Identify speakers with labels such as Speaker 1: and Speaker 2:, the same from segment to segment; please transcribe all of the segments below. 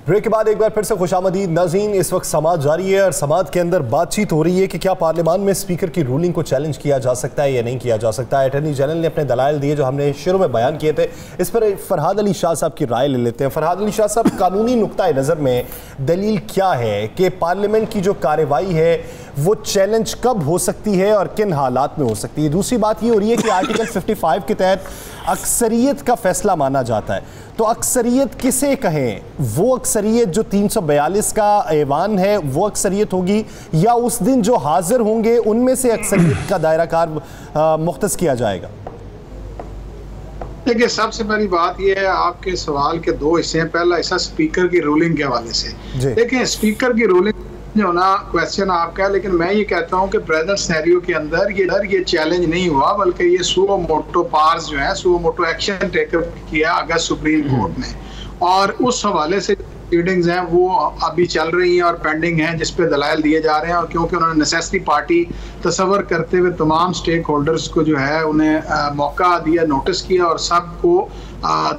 Speaker 1: Break के बाद एक बार फिर से खुशामदीद नाज़रीन। इस वक्त समात जारी है और समात के अंदर बातचीत हो रही है कि क्या पार्लियामान में स्पीकर की रूलिंग को चैलेंज किया जा सकता है या नहीं किया जा सकता है। अटॉर्नी जनरल ने अपने दलाइल दिए जो हमने शुरू में बयान किए थे। इस पर फरहाद अली शाह साहब की राय ले लेते हैं। फरहाद अली शाह साहब, कानूनी नुक्ता नज़र में दलील क्या है कि पार्लियामेंट की जो कार्रवाई है वो चैलेंज कब हो सकती है और किन हालात में हो सकती है। दूसरी बात ये हो रही है कि आर्टिकल 55 के तहत अक्सरियत का फैसला माना जाता है, तो अक्सरियत किसे कहें? वो अक्सरियत जो 342 का ऐवान है वो अक्सरियत होगी या उस दिन जो हाजिर होंगे उनमें से अक्सरियत का दायरा कार मुख्तस किया जाएगा?
Speaker 2: देखिए, सबसे बड़ी बात यह है, आपके सवाल के दो हिस्से हैं। पहला हिस्सा स्पीकर की रूलिंग के हवाले से। देखिए, स्पीकर की रूलिंग जो ना क्वेश्चन आपका है, लेकिन मैं ये कहता हूँ कि प्रेजेंट सिनेरियो के अंदर ये चैलेंज नहीं हुआ, बल्कि ये सुओ मोटो पार्स जो है, सुओ मोटो एक्शन टेकअप किया अगस्त सुप्रीम कोर्ट ने, और उस हवाले से प्रोसीडिंग्स हैं वो अभी चल रही हैं और पेंडिंग हैं, जिस पे दलाइल दिए जा रहे हैं। और क्योंकि उन्होंने नेसेसिटी पार्टी तस्वर करते हुए तमाम स्टेक होल्डर्स को जो है उन्हें मौका दिया, नोटिस किया और सबको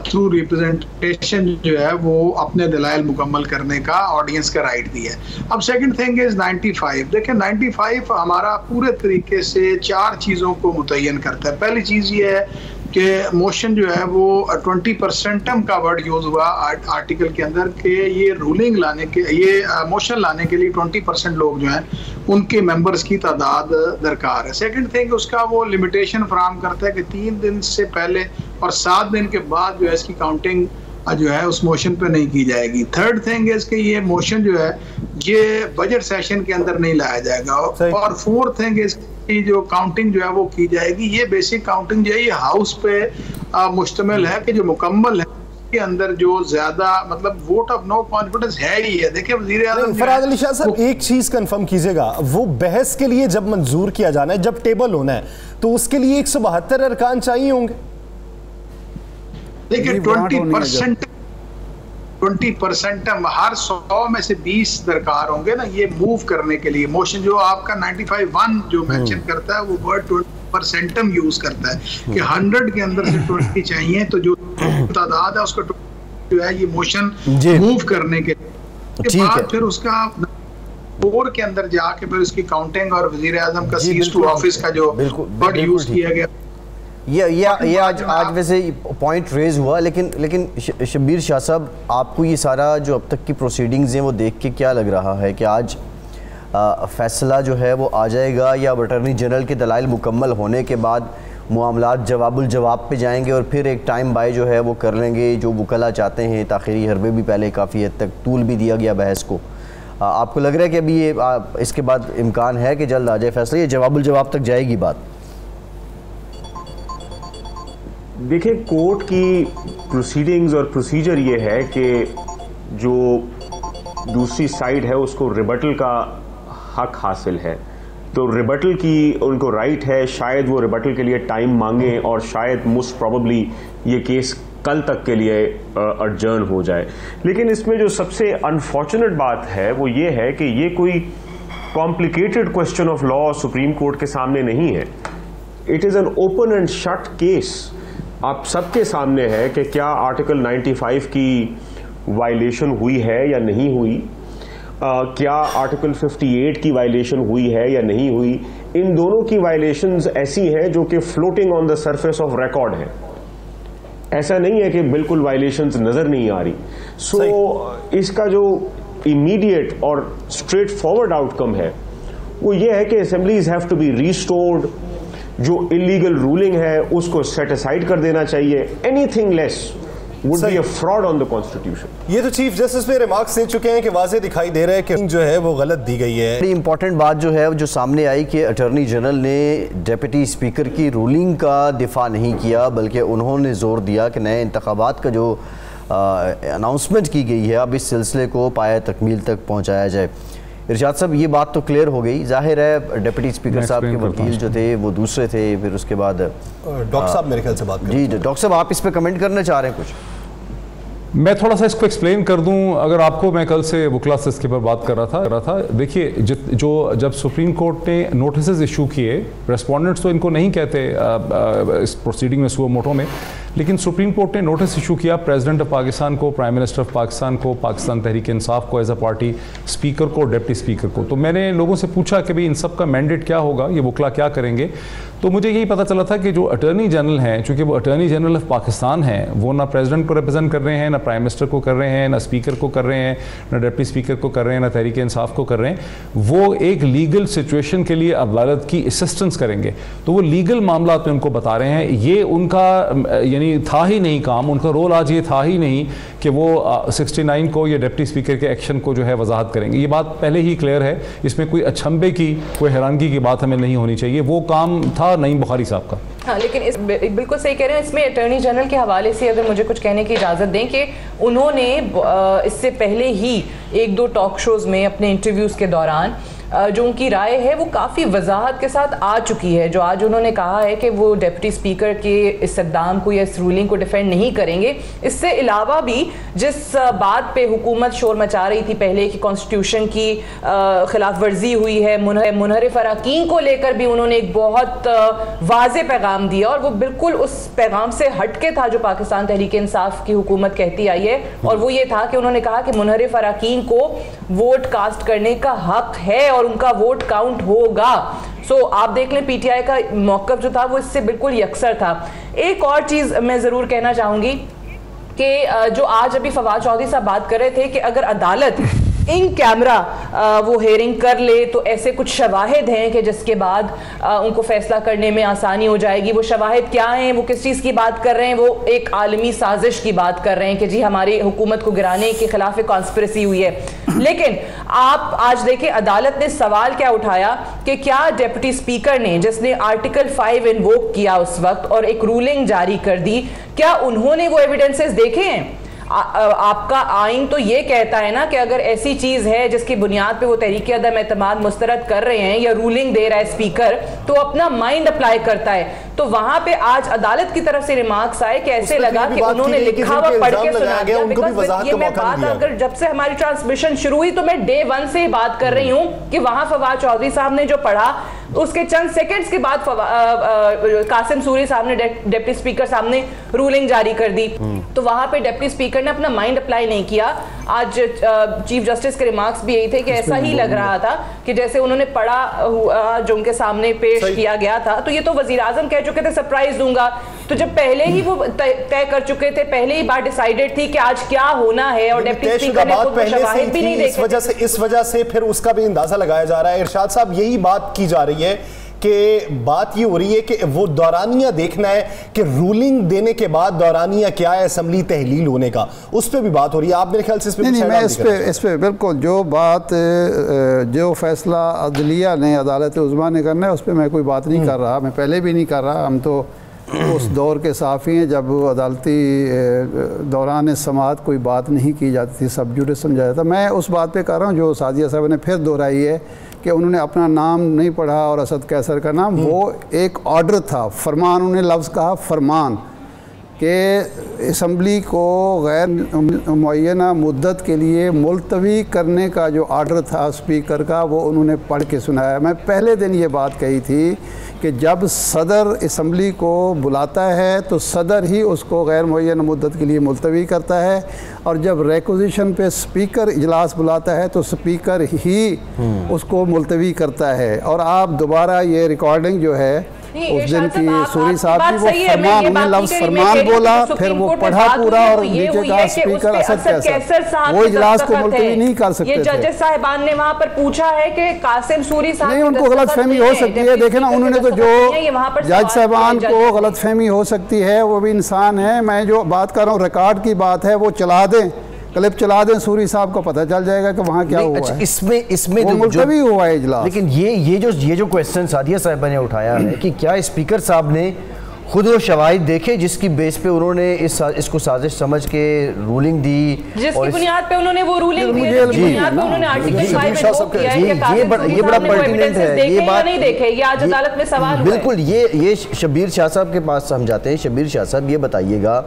Speaker 2: थ्रू रिप्रेजेंटेशन जो है वो अपने दलाइल मुकम्मल करने का ऑडियंस का राइट दिया है। अब सेकंड थिंग इज 95। देखिए, 95 हमारा पूरे तरीके से चार चीज़ों को मुतय्यन करता है। पहली चीज़ ये है कि मोशन जो है वो 20% का वर्ड यूज हुआ आर्टिकल के अंदर कि ये रूलिंग लाने के, ये मोशन लाने के लिए 20% लोग जो हैं उनके मेंबर्स की तादाद दरकार है। सेकंड थिंग, उसका वो लिमिटेशन फराहम करता है कि 3 दिन से पहले और 7 दिन के बाद जो है इसकी काउंटिंग जो है उस मोशन पे नहीं की जाएगी। थर्ड थिंग है कि ये मोशन जो है ये बजट सेशन के अंदर नहीं लाया जाएगा। और फोर्थ थिंग है जो काउंटिंग जो है वो की जाएगी, ये बेसिक काउंटिंग जो है ये हाउस पे मुश्तमिल है कि जो मुकम्मल है के अंदर जो ज्यादा मतलब वोट ऑफ नो कॉन्फिडेंस है ही है। देखिए, वजीर आज़म
Speaker 1: फरहाद अली शाह साहब, एक चीज कंफर्म कीजिएगा, वो बहस के लिए जब मंजूर किया जाना है, जब टेबल होना है, तो उसके लिए 172 अरकान चाहिए होंगे।
Speaker 2: देखिए, 20% हर 100 में से 20 दरकार होंगे ना ये मूव करने के लिए। मोशन जो आपका 95(1) जो मेंशन करता है वो वर्ड 20% यूज करता है कि 100 के अंदर से 20 चाहिए, तो जो तादाद है उसका जो है ये मोशन मूव करने के बाद फिर उसका 4 के अंदर जाके फिर उसकी काउंटिंग और वजीर आज़म का सीज टू ऑफिस का जो वर्ड यूज किया गया।
Speaker 3: ये आज वैसे पॉइंट रेज हुआ, लेकिन शब्बीर शाह साहब, आपको ये सारा जो अब तक की प्रोसीडिंग्स हैं वो देख के क्या लग रहा है कि आज फैसला जो है वो आ जाएगा या अटॉर्नी जनरल के दलाइल मुकम्मल होने के बाद मामलात जवाबुल जवाब पे जाएंगे और फिर एक टाइम बाय जो है वो कर लेंगे जो वकला चाहते हैं? ताख़िरी हरबे भी पहले काफ़ी हद तक तूल भी दिया गया बहस को। आपको लग रहा है कि अभी ये इसके बाद इम्कान है कि जल्द आ जाए फैसला, ये जवाबुल जवाब तक जाएगी बात?
Speaker 4: देखिए, कोर्ट की प्रोसीडिंग्स और प्रोसीजर ये है कि जो दूसरी साइड है उसको रिबटल का हक हासिल है, तो रिबटल की उनको राइट है। शायद वो रिबटल के लिए टाइम मांगे और शायद मोस्ट प्रोबेबली ये केस कल तक के लिए अडजर्न हो जाए। लेकिन इसमें जो सबसे अनफॉर्चुनेट बात है वो ये है कि ये कोई complicated question of law supreme court के सामने नहीं है। It is an open and shut case. आप सबके सामने है कि क्या आर्टिकल 95 की वायलेशन हुई है या नहीं हुई, क्या आर्टिकल 58 की वायलेशन हुई है या नहीं हुई। इन दोनों की वायलेशंस ऐसी हैं जो कि floating on the surface of record है। ऐसा नहीं है कि बिल्कुल वायलेशंस नजर नहीं आ रही। सो इसका जो इमीडिएट और स्ट्रेट फॉरवर्ड आउटकम है वो ये है कि assemblies have to be restored. जो इलीगल रूलिंग है उसको सेट असाइड कर देना चाहिए। Anything less would be a fraud on the constitution.
Speaker 1: ये तो चीफ जस्टिस पे रिमार्क्स दे चुके हैं कि वाज़े दिखाई दे रहा है कि जो है वो गलत दी गई है।
Speaker 3: बड़ी इंपॉर्टेंट बात जो है जो सामने आई कि अटॉर्नी जनरल ने डिप्टी स्पीकर की रूलिंग का दिफा नहीं किया, बल्कि उन्होंने जोर दिया कि नए इंतखाबात का जो अनाउंसमेंट की गई है अब इस सिलसिले को पाया तकमील तक पहुँचाया जाए। इरशाद साहब, ये बात तो क्लियर हो गई। जाहिर है डिप्टी स्पीकर साहब के वकील जो थे वो दूसरे थे, फिर उसके बाद
Speaker 1: डॉक्टर साहब मेरे ख्याल से बात
Speaker 3: जी डॉक्टर साहब, आप इस पे कमेंट करना चाह रहे हैं कुछ?
Speaker 5: मैं थोड़ा सा इसको एक्सप्लेन कर दूं। अगर आपको, मैं कल से वकला से इसके पर बात कर रहा था। देखिए, जो जब सुप्रीम कोर्ट ने नोटिस इशू किए, रेस्पोंडेंट्स तो इनको नहीं कहते इस प्रोसीडिंग में सुओ मोटो में, लेकिन सुप्रीम कोर्ट ने नोटिस इशू किया प्रेसिडेंट ऑफ पाकिस्तान को, प्राइम मिनिस्टर ऑफ पाकिस्तान को, पाकिस्तान तहरीक इंसाफ को एज अ पार्टी, स्पीकर को, डिप्टी स्पीकर को। तो मैंने लोगों से पूछा कि भाई इन सब का मैंडेट क्या होगा, ये वकला क्या करेंगे। तो मुझे यही पता चला था कि जो अटर्नी जनरल हैं, चूँकि वो अटर्नी जनरल ऑफ पाकिस्तान हैं, वो ना प्रेसिडेंट को रिप्रेजेंट कर रहे हैं, ना प्राइम मिनिस्टर को कर रहे हैं, ना स्पीकर को कर रहे हैं, ना डिप्टी स्पीकर को कर रहे हैं, ना तहरीक इंसाफ को कर रहे हैं। वो एक लीगल सिचुएशन के लिए अदालत की असिस्टेंस करेंगे। तो वो लीगल मामला में उनको बता रहे हैं, ये उनका यानी था ही नहीं काम, उनका रोल आज ये था ही नहीं कि वो 69 को या डिप्टी स्पीकर के एक्शन को जो है वजाहत करेंगे। ये बात पहले ही क्लियर है, इसमें कोई अचंभे की, कोई हैरानगी की बात हमें नहीं होनी चाहिए। वो काम था नईम बुखारी साहब का।
Speaker 6: हाँ, लेकिन इस बिल्कुल सही कह रहे हैं। इसमें अटॉर्नी जनरल के हवाले से अगर मुझे कुछ कहने की इजाज़त दें कि उन्होंने इससे पहले ही 1-2 टॉक शोज़ में अपने इंटरव्यूज़ के दौरान जो उनकी राय है वो काफ़ी वजाहत के साथ आ चुकी है। जो आज उन्होंने कहा है कि वो डिप्टी स्पीकर के इस इक़दाम को या इस रूलिंग को डिफेंड नहीं करेंगे। इससे अलावा भी जिस बात पे हुकूमत शोर मचा रही थी पहले कि कॉन्स्टिट्यूशन की खिलाफ वर्जी हुई है, मुनहरिफ अराकीन को लेकर भी उन्होंने एक बहुत वाज़े पैगाम दिया, और वो बिल्कुल उस पैगाम से हटके था जो पाकिस्तान तहरीक इंसाफ की हुकूमत कहती आई है। और वो ये था कि उन्होंने कहा कि मुनहरिफ अराकीन को वोट कास्ट करने का हक है और उनका वोट काउंट होगा। आप देख लें पीटीआई का मौक़िफ़ जो था वो इससे बिल्कुल यकसर था। एक और चीज़ मैं ज़रूर कहना चाहूँगी कि जो आज अभी फवाद चौधरी साहब बात कर रहे थे कि अगर अदालत इन कैमरा वो हेयरिंग कर ले तो ऐसे कुछ शवाहिद हैं कि जिसके बाद उनको फैसला करने में आसानी हो जाएगी। वो शवाहिद क्या हैं, वो किस चीज़ की बात कर रहे हैं? वो एक आलमी साजिश की बात कर रहे हैं कि जी हमारी हुकूमत को गिराने के खिलाफ एक कॉन्स्पिरेसी हुई है। लेकिन आप आज देखें अदालत ने सवाल क्या उठाया कि क्या डिप्टी स्पीकर ने, जिसने आर्टिकल 5 इन्वोक किया उस वक्त और एक रूलिंग जारी कर दी, क्या उन्होंने वो एविडेंसेस देखे हैं? आपका आइन तो ये कहता है ना कि अगर ऐसी चीज है जिसकी बुनियाद पे वो तहरीक अदम एतमाद मुस्तरद कर रहे हैं या रूलिंग दे रहा है स्पीकर, तो अपना माइंड अप्लाई करता है। तो वहां पे आज अदालत की तरफ से रिमार्क्स आए कि ऐसे लगा कि उन्होंने लिखा हुआ पढ़ के सुना दिया। बिकॉज़ ये मैं बात अगर जब से हमारी ट्रांसमिशन शुरू हुई तो मैं डे 1 से बात कर रही हूँ कि वहां फवाद चौधरी साहब ने जो पढ़ा उसके चंद सेकंड्स के बाद कासिम सूरी साहब ने डिप्टी स्पीकर सामने रूलिंग जारी कर दी। तो वहां पे डिप्टी स्पीकर ने अपना माइंड अप्लाई नहीं किया। आज चीफ जस्टिस के रिमार्क्स भी यही थे कि ऐसा ही लग रहा था कि जैसे उन्होंने पढ़ा हुआ जो उनके सामने पेश किया गया था। तो ये तो वजीर आजम कह चुके थे सरप्राइज दूंगा, तो जब पहले ही वो तय कर चुके थे, पहले ही बात डिसाइडेड थी कि आज क्या होना है, और डिप्टी स्पीकर ने खुद शवाहिद भी नहीं देखे।
Speaker 1: इस वजह से फिर उसका भी अंदाजा लगाया जा रहा है। इरशाद साहब, यही बात की जा रही है कि बात ये हो रही है कि वो दौरानिया देखना है कि रूलिंग देने के बाद दौरानिया क्या है, असम्बली तहलील होने का, उस पर भी बात हो रही है। आप मेरे ख्याल से
Speaker 7: इस पे बिल्कुल जो बात जो फैसला अदलिया ने, अदालत उज़्मा ने करना है, उस पर मैं कोई बात नहीं कर रहा, मैं पहले भी नहीं कर रहा। हम तो उस दौर के साफ़ी हैं जब अदालती दौरान समाअत कोई बात नहीं की जाती थी, सब जुडिस समझा जाता। मैं उस बात पे कर रहा हूँ जो सादिया साहब ने फिर दोहराई है कि उन्होंने अपना नाम नहीं पढ़ा और असद कैसर का नाम, वो एक ऑर्डर था, फरमान, उन्होंने लफ्ज़ कहा फरमान, कि असम्बली को गैर मुअय्यना मुद्दत के लिए मुलतवी करने का जो ऑर्डर था स्पीकर का, वो उन्होंने पढ़ के सुनाया। मैं पहले दिन ये बात कही थी कि जब सदर असम्बली को बुलाता है तो सदर ही उसको गैर मुअय्यना मुद्दत के लिए मुलतवी करता है, और जब रेक्विजिशन पे स्पीकर इजलास बुलाता है तो स्पीकर ही उसको मुलतवी करता है। और आप दोबारा ये रिकॉर्डिंग जो है उस दिन की सूरी साहब की, वो फरमान, उन्हें लफ्ज़ फरमान बोला, फिर वो पढ़ा पूरा और नीचे कहा स्पीकर असद कैसर, वो इजलास को मुलतवी नहीं कर सकते थे।
Speaker 6: जजेस साहिबान ने वहाँ पर पूछा है कि कासिम सूरी साहब,
Speaker 7: नहीं, उनको गलतफहमी हो सकती है। देखे ना, उन्होंने तो जो जज साहिबान को गलतफहमी हो सकती है, वो भी इंसान है। मैं जो बात कर रहा हूँ रिकॉर्ड की बात है, वो चला दें, क्लिप चला दें, सूरी साहब को पता चल जाएगा कि वहाँ क्या हुआ है।
Speaker 3: इसमें
Speaker 7: मुलतवी हुआ है इजलास।
Speaker 3: लेकिन ये जो क्वेश्चन सादिया साहिबा ने उठाया है कि क्या स्पीकर साहब ने खुद वो शवाहिद देखे जिसकी बेस पे उन्होंने इसको साजिश समझ के रूलिंग दी,
Speaker 6: जिसकी बुनियाद पे उन्होंने वो रूलिंग दी, जिसकी बुनियाद पे उन्होंने आर्टिकल 5 में वो किया है कि
Speaker 3: ये बड़ा पर्टिनेंट है।
Speaker 6: ये बात नहीं देखे, ये आज अदालत में सवाल हुआ है।
Speaker 3: बिल्कुल, ये शब्बीर शाह साहब के पास हम जाते हैं। शब्बीर शाह साहब, ये बताइएगा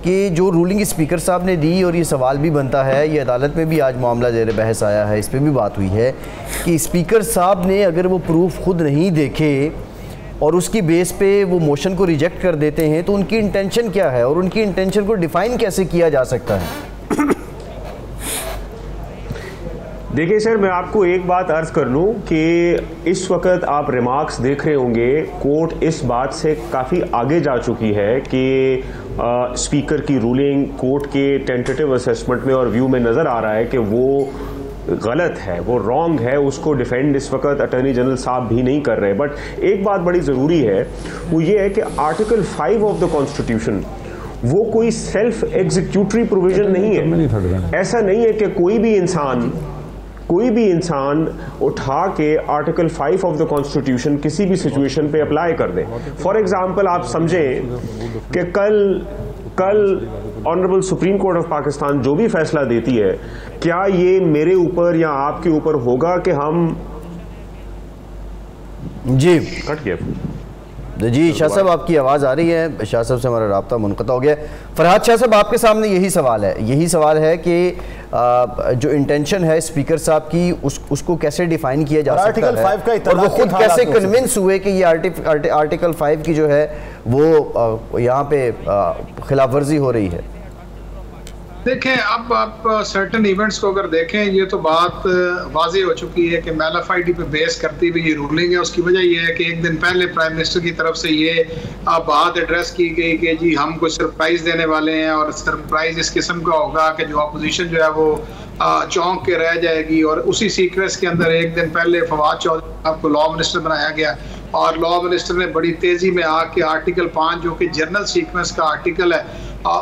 Speaker 3: कि जो रूलिंग स्पीकर साहब ने दी, और ये सवाल भी बनता है, ये अदालत में भी आज मामला ज़ेर बहस आया है, इस पर भी बात हुई है कि स्पीकर साहब ने अगर वो प्रूफ खुद नहीं देखे और उसकी बेस पे वो मोशन को रिजेक्ट कर देते हैं, तो उनकी इंटेंशन क्या है और उनकी इंटेंशन को डिफाइन कैसे किया जा सकता है?
Speaker 4: देखिए सर, मैं आपको एक बात अर्ज कर लूं कि इस वक्त आप रिमार्क्स देख रहे होंगे, कोर्ट इस बात से काफ़ी आगे जा चुकी है कि स्पीकर की रूलिंग कोर्ट के टेंटेटिव असेसमेंट में और व्यू में नज़र आ रहा है कि वो गलत है, वो रॉन्ग है। उसको डिफेंड इस वक्त अटॉर्नी जनरल साहब भी नहीं कर रहे। बट एक बात बड़ी ज़रूरी है, वो ये है कि आर्टिकल 5 ऑफ द कॉन्स्टिट्यूशन वो कोई सेल्फ एग्जीक्यूटरी प्रोविजन नहीं है। ऐसा नहीं है कि कोई भी इंसान उठा के आर्टिकल 5 ऑफ द कॉन्स्टिट्यूशन किसी भी सिचुएशन पे अप्लाई कर दे। फॉर एग्जांपल आप समझें कि कल honourable supreme court of Pakistan जो भी फैसला देती है, क्या ये मेरे ऊपर या आपके ऊपर होगा कि हम
Speaker 3: जी
Speaker 4: कट गया
Speaker 3: जी शाह साहब, आपकी आवाज़ आ रही है? शाह साहब से हमारा राब्ता मुनक़ता हो गया। फरहाद शाह साहब, आपके सामने यही सवाल है कि जो इंटेंशन है स्पीकर साहब की उसको कैसे डिफाइन किया जा सकता है, और वो खुद कैसे कन्विंस हुए कि ये आर्टिकल 5 की जो है वो यहाँ पे खिलाफ वर्जी हो रही है?
Speaker 2: देखें, अब आप सर्टन इवेंट्स को अगर देखें, ये तो बात वाज़ेह हो चुकी है कि मैलाफाइडी पे बेस करती हुई ये रूलिंग है। उसकी वजह ये है कि एक दिन पहले प्राइम मिनिस्टर की तरफ से ये बात एड्रेस की गई कि जी हम कोई सरप्राइज़ देने वाले हैं, और सरप्राइज़ इस किस्म का होगा कि जो अपोजिशन जो है वो चौंक के रह जाएगी। और उसी सीक्वेंस के अंदर एक दिन पहले फवाद चौधरी साहब को लॉ मिनिस्टर बनाया गया, और लॉ मिनिस्टर ने बड़ी तेज़ी में आके आर्टिकल 5 जो कि जर्नल सीक्वेंस का आर्टिकल है,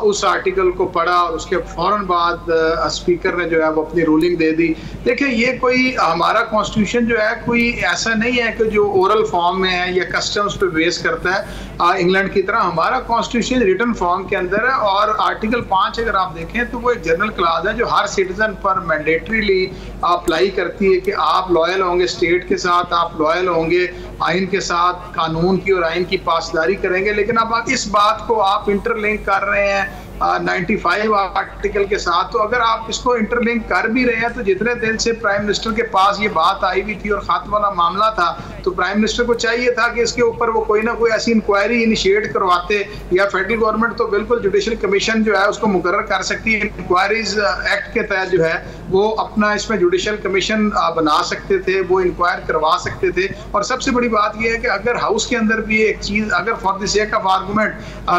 Speaker 2: उस आर्टिकल को पढ़ा, और उसके फौरन बाद स्पीकर ने जो है वो अपनी रूलिंग दे दी। देखिए, ये कोई हमारा कॉन्स्टिट्यूशन जो है कोई ऐसा नहीं है कि जो ओरल फॉर्म में है या कस्टम्स पे बेस करता है इंग्लैंड की तरह। हमारा कॉन्स्टिट्यूशन रिटन फॉर्म के अंदर है, और आर्टिकल 5 अगर आप देखें तो वो एक जनरल क्लाज है जो हर सिटीजन पर मैंडेटरीली अप्लाई करती है कि आप लॉयल होंगे स्टेट के साथ, आप लॉयल होंगे आइन के साथ, कानून की और आइन की पासदारी करेंगे। लेकिन अब इस बात को आप इंटरलिंक कर रहे हैं 95 आर्टिकल के साथ। तो अगर आप इसको इंटरलिंक कर भी रहे हैं, तो जितने दिन से प्राइम मिनिस्टर के पास ये बात आई हुई थी और खत वाला मामला था, तो प्राइम मिनिस्टर को चाहिए था कि इसके ऊपर वो कोई ना कोई ऐसी इंक्वायरी इनिशिएट करवाते, या फेडरल गवर्नमेंट तो बिल्कुल जुडिशल कमीशन जो है उसको मुकर्रर कर सकती है। इंक्वायरीज एक्ट के तहत जो है वो अपना इसमें जुडिशल कमीशन बना सकते थे, वो इंक्वायर करवा सकते थे। और सबसे बड़ी बात यह है कि अगर हाउस के अंदर भी एक चीज अगर for the sake of argument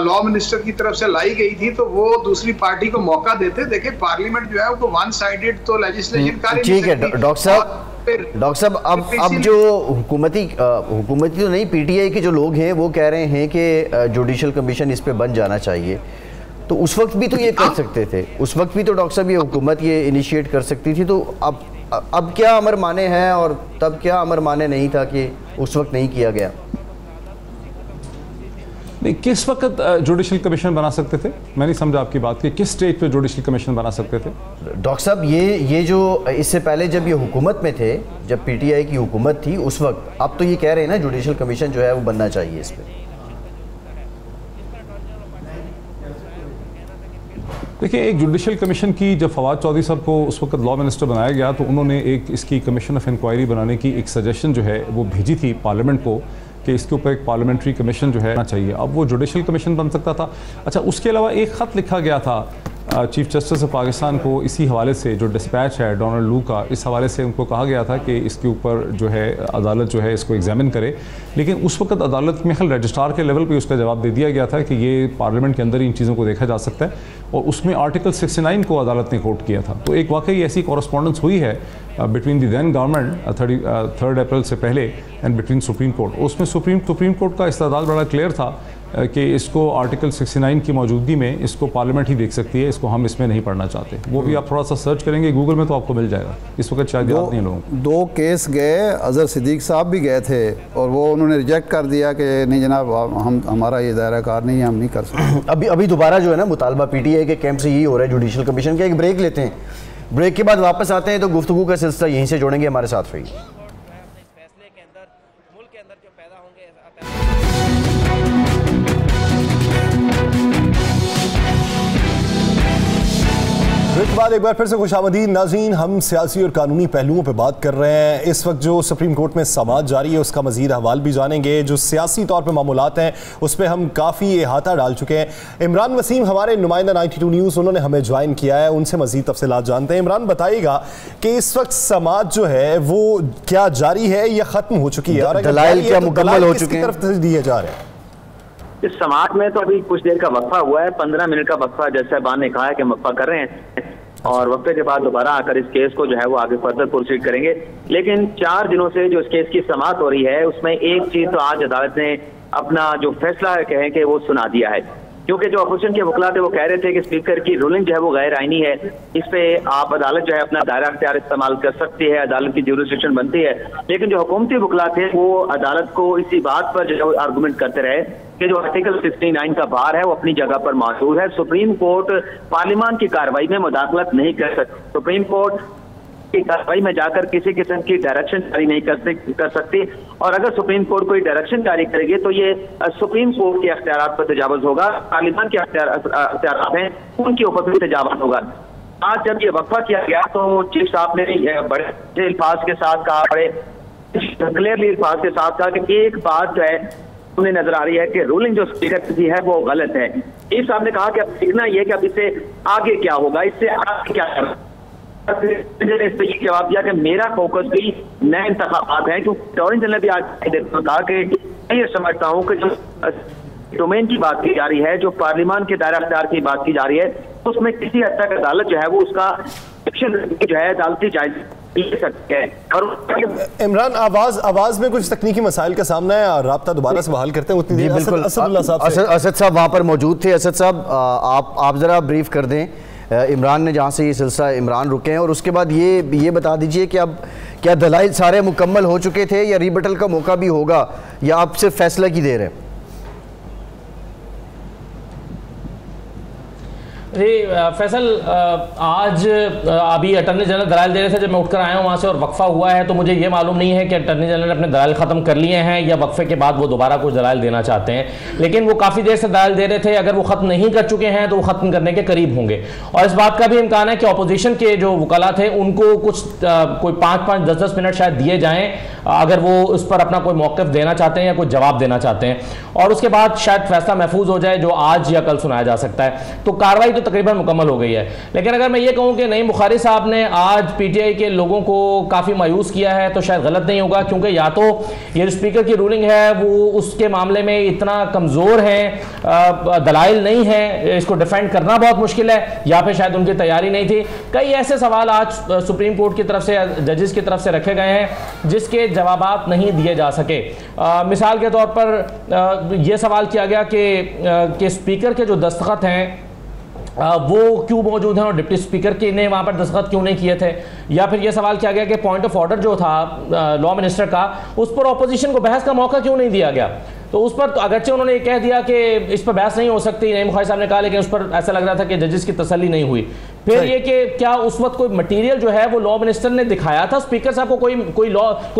Speaker 2: law minister की तरफ से लाई गई थी, तो वो दूसरी पार्टी को मौका देते। देखिए, पार्लियामेंट जो है वो वन साइडेड तो लेजिस्लेशन कर
Speaker 3: ठीक है डॉक्टर साहब, अब जो हुकूमती तो नहीं, पीटीआई के जो लोग हैं वो कह रहे हैं कि जुडिशल कमीशन इस पे बन जाना चाहिए। तो उस वक्त भी तो ये कर सकते थे, उस वक्त भी तो डॉक्टर साहब ये हुकूमत ये इनिशिएट कर सकती थी। तो अब क्या अमर माने हैं और तब क्या अमर माने नहीं था कि उस वक्त नहीं किया गया?
Speaker 5: नहीं, किस वक्त जुडिशल कमीशन बना सकते थे? मैं नहीं समझा आपकी बात की, किस स्टेज पे जुडिशल कमीशन बना सकते थे?
Speaker 3: डॉक्टर साहब, ये जो इससे पहले जब ये हुकूमत में थे, जब पीटीआई की हुकूमत थी उस वक्त, अब तो ये कह रहे हैं ना जुडिशल कमीशन जो है वो बनना चाहिए इस पर।
Speaker 5: देखिए, एक जुडिशल कमीशन की जब फवाद चौधरी साहब को उस वक्त लॉ मिनिस्टर बनाया गया, तो उन्होंने एक इसकी कमीशन ऑफ इंक्वायरी बनाने की एक सजेशन जो है वो भेजी थी पार्लियामेंट को कि इसके ऊपर एक पार्लियामेंट्री कमीशन जो है ना चाहिए। अब वो जुडिशल कमीशन बन सकता था। अच्छा, उसके अलावा एक ख़त लिखा गया था चीफ जस्टिस ऑफ पाकिस्तान को इसी हवाले से, जो डिस्पैच है डोनाल्ड लू का, इस हवाले से उनको कहा गया था कि इसके ऊपर जो है अदालत जो है इसको एग्जामिन करे। लेकिन उस वक्त अदालत में ख्याल रजिस्ट्रार के लेवल पे उसका जवाब दे दिया गया था कि ये पार्लियामेंट के अंदर इन चीज़ों को देखा जा सकता है, और उसमें आर्टिकल 69 को अदालत ने कोट किया था। तो एक वाकई ऐसी कॉरस्पॉन्डेंस हुई है बिटवीन द देन गवर्नमेंट 3 अप्रैल से पहले एंड बिटवीन सुप्रीम कोर्ट। उसमें सुप्रीम कोर्ट का इस्तेदाल बड़ा क्लियर था कि इसको आर्टिकल 69 की मौजूदगी में इसको पार्लियामेंट ही देख सकती है, इसको हम इसमें नहीं पढ़ना चाहते। वो भी आप थोड़ा सा सर्च करेंगे गूगल में तो आपको मिल जाएगा। इस वक्त शायद याद नहीं लोगों को।
Speaker 7: 2 केस गए, अजहर सिद्दीक साहब भी गए थे, और वो उन्होंने रिजेक्ट कर दिया कि नहीं जनाब, हमारा ये दायरा कार नहीं है, हम नहीं कर सकते।
Speaker 3: अभी दोबारा जो है ना मुतालबा पीटीआई के कैंप से यही हो रहा है जुडिशल कमीशन का। एक ब्रेक लेते हैं, ब्रेक के बाद वापस आते हैं तो गुफ्तगू का सिलसिला यहीं से जोड़ेंगे। हमारे साथ रहिए।
Speaker 1: ब्रेक के बाद एक बार फिर से खुशामदीद नाज़रीन। हम सियासी और कानूनी पहलुओं पर बात कर रहे हैं। इस वक्त जो सुप्रीम कोर्ट में समाअत जारी है उसका मजीद अहवाल भी जानेंगे। जो सियासी तौर पर मामूलात हैं उस पर हम काफ़ी अहाता डाल चुके हैं। इमरान वसीम हमारे नुमाइंदा 92 न्यूज़, उन्होंने हमें ज्वाइन किया है, उनसे मजीद तफसीलात जानते हैं। इमरान बताइएगा कि इस वक्त समाअत जो है वो क्या जारी है या ख़त्म हो चुकी है, और
Speaker 3: दलाइल क्या मुकम्मल हो चुके हैं,
Speaker 1: तरफ दिए जा रहे हैं?
Speaker 8: इस समाअत में तो अभी कुछ देर का वक्फा हुआ है, 15 मिनट का वक्फा। जज साहबान ने कहा है कि हम वक्फा कर रहे हैं और वक्फे के बाद दोबारा आकर इस केस को जो है वो आगे फर्दर प्रोसीड करेंगे। लेकिन 4 दिनों से जो इस केस की समाअत हो रही है उसमें एक चीज तो आज अदालत ने अपना जो फैसला कहें कि वो सुना दिया है, क्योंकि जो अपोजिशन के वकला थे वो कह रहे थे कि स्पीकर की रूलिंग जो है वो गैर आईनी है, इस पे आप अदालत जो है अपना दायरा अख्तियार इस्तेमाल कर सकती है, अदालत की ज्यूरिसडिक्शन बनती है। लेकिन जो हुकूमती वकला थे वो अदालत को इसी बात पर जो आर्गूमेंट करते रहे कि जो आर्टिकल 69 का बार है वो अपनी जगह पर मौजूद है। सुप्रीम कोर्ट पार्लियामान की कार्रवाई में मुदाखलत नहीं कर सकती, सुप्रीम कोर्ट की कार्रवाई में जाकर किसी किस्म की डायरेक्शन जारी नहीं कर सकती, और अगर सुप्रीम कोर्ट कोई डायरेक्शन जारी करेगी तो ये सुप्रीम कोर्ट के अख्तियारात पर तजावुज़ होगा, पार्लियामान के अख्तियारात हैं उनके ऊपर भी तजावुज़ होगा। आज जब ये वक्फा किया गया तो चीफ साहब ने बड़े अल्फाज के साथ कहा, बड़े क्लियरली अल्फाज के साथ कहा कि एक बात जो है उन्हें नजर आ रही है कि रूलिंग जो स्पीकर की है वो गलत है। चीफ साहब ने कहा कि अब देखना यह कि अब इससे आगे क्या होगा, इससे आगे क्या करना। इस पर यह जवाब दिया कि मेरा फोकस भी नए इंतखाबात है, क्योंकि अटॉर्नी जनरल भी आज कहा कि मैं ये समझता हूँ कि जो डोमेन की बात की जा रही है, जो पार्लियामान के दायरा अख्तियार की बात की जा रही है, उसमें किसी हद तक अदालत जो है वो उसका एक्शन जो है अदालती जायजा ले सकती है। और
Speaker 1: इमरान आवाज में कुछ तकनीकी मसाइल का सामना है, और राब्ता दोबारा से बहाल करते हैं। उतनी देर
Speaker 3: असद साहब वहाँ पर मौजूद थे। असद साहब आप ज़रा ब्रीफ कर दें इमरान ने जहाँ से ये सिलसिला इमरान रुके हैं, और उसके बाद ये बता दीजिए कि अब क्या दलाइल सारे मुकम्मल हो चुके थे या रीबटल का मौका भी होगा, या आप सिर्फ फैसला की देर है?
Speaker 9: जी फैसल, आज अभी अटर्नी जनरल दलाइल दे रहे थे, जब मैं उठकर आया हूँ वहाँ से और वक्फा हुआ है, तो मुझे ये मालूम नहीं है कि अटर्नी जनरल ने अपने दलाइल ख़त्म कर लिए हैं या वक्फे के बाद वो दोबारा कुछ दलाइल देना चाहते हैं। लेकिन वो काफ़ी देर से दलाइल दे रहे थे, अगर वो ख़त्म नहीं कर चुके हैं तो वो ख़त्म करने के करीब होंगे। और इस बात का भी इम्कान है कि अपोजिशन के जो वकला थे उनको कुछ कोई 5-5, 10-10 मिनट शायद दिए जाएँ, अगर वो उस पर अपना कोई मौक़िफ़ देना चाहते हैं या कोई जवाब देना चाहते हैं, और उसके बाद शायद फैसला महफूज हो जाए जो आज या कल सुनाया जा सकता है। तो कार्रवाई तो तकरीबन मुकम्मल हो गई है। लेकिन अगर मैं ये कहूं कि नईम बुखारी साहब ने आज पीटीआई के लोगों को काफ़ी मायूस किया है तो शायद गलत नहीं होगा, क्योंकि या तो ये स्पीकर की रूलिंग है वो उसके मामले में इतना कमज़ोर है, दलाइल नहीं है, इसको डिफेंड करना बहुत मुश्किल है, या फिर शायद उनकी तैयारी नहीं थी। कई ऐसे सवाल आज सुप्रीम कोर्ट की तरफ से, जजेस की तरफ से रखे गए हैं जिसके जवाबात नहीं दिए जा सके। मिसाल के तौर पर यह सवाल किया गया कि स्पीकर के जो दस्तखत हैं वो क्यों मौजूद हैं और डिप्टी स्पीकर के ने वहाँ पर दस्तखत क्यों नहीं किए थे, या फिर यह सवाल किया गया कि पॉइंट ऑफ ऑर्डर जो था लॉ मिनिस्टर का, उस पर ऑपोजिशन को बहस का मौका क्यों नहीं दिया गया। तो उस पर तो अगरचे उन्होंने ये कह दिया कि इस पर बहस नहीं हो सकती, नईम बुखारी साहब ने कहा, लेकिन उस पर ऐसा लग रहा था कि जजेस की तसल्ली नहीं हुई। फिर ये कि क्या उस वक्त कोई मटेरियल जो है वो लॉ मिनिस्टर ने दिखाया था, स्पीकर साहब को कोई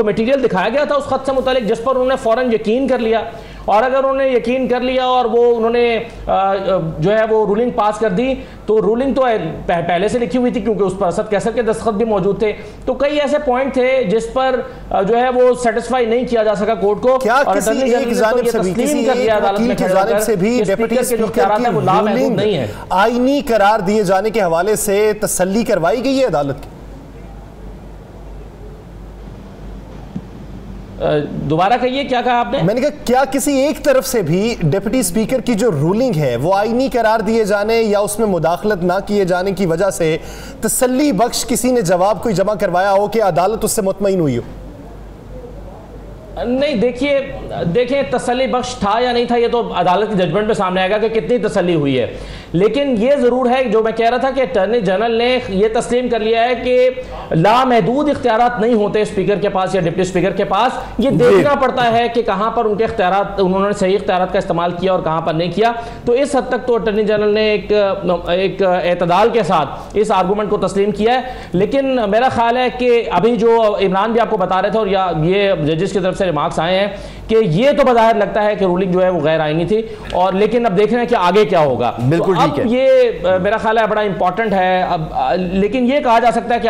Speaker 9: मटेरियल दिखाया गया था उस खत से मुतालिक जिस पर उन्होंने फौरन यकीन कर लिया, और अगर उन्होंने यकीन कर लिया और वो उन्होंने जो है वो रूलिंग पास कर दी, तो रूलिंग तो पहले से लिखी हुई थी क्योंकि उस पर असद कैसर के दस्तखत भी मौजूद थे। तो कई ऐसे पॉइंट थे जिस पर जो है वो सेटिस्फाई नहीं किया जा सका कोर्ट को,
Speaker 1: क्या
Speaker 9: और
Speaker 1: किसी एक जानिब से भी, किसी एक जानिब से भी डिप्टी स्पीकर की रूलिंग आईनी करार दिए जाने के हवाले से तसल्ली करवाई गई है अदालत की?
Speaker 9: दोबारा कहिए, क्या कहा आपने?
Speaker 1: मैंने कहा क्या किसी एक तरफ से भी डिप्टी स्पीकर की जो रूलिंग है वो आईनी करार दिए जाने या उसमें मुदाखलत ना किए जाने की वजह से तसल्ली बख्श किसी ने जवाब कोई जमा करवाया हो कि अदालत उससे मुतमईन हुई हो?
Speaker 9: नहीं, देखिए तसल्ली बख्श था या नहीं था ये तो अदालत की जजमेंट में सामने आएगा कि कितनी तसल्ली हुई है। लेकिन ये ज़रूर है जो मैं कह रहा था कि अटॉर्नी जनरल ने ये तस्लीम कर लिया है कि लामहदूद इख्तियारात नहीं होते स्पीकर के पास या डिप्टी स्पीकर के पास। ये देखना पड़ता है कि कहाँ पर उनके इख्तियारात, उन्होंने सही इख्तियारात का इस्तेमाल किया और कहाँ पर नहीं किया। तो इस हद तक तो अटॉर्नी जनरल ने एक एतदाल के साथ इस आर्गूमेंट को तस्लीम किया है। लेकिन मेरा ख्याल है कि अभी जो इमरान भी आपको बता रहे थे और या ये जजेस की तरफ से रिमार्क्स आए हैं कि ये तो बज़ाहिर लगता है कि रूलिंग जो है वो गैर आईनी थी, और लेकिन अब देख रहे हैं कि आगे क्या होगा।
Speaker 3: बिल्कुल
Speaker 9: तो अब ये मेरा ख्याल है बड़ा इंपॉर्टेंट है अब, लेकिन ये कहा जा सकता है कि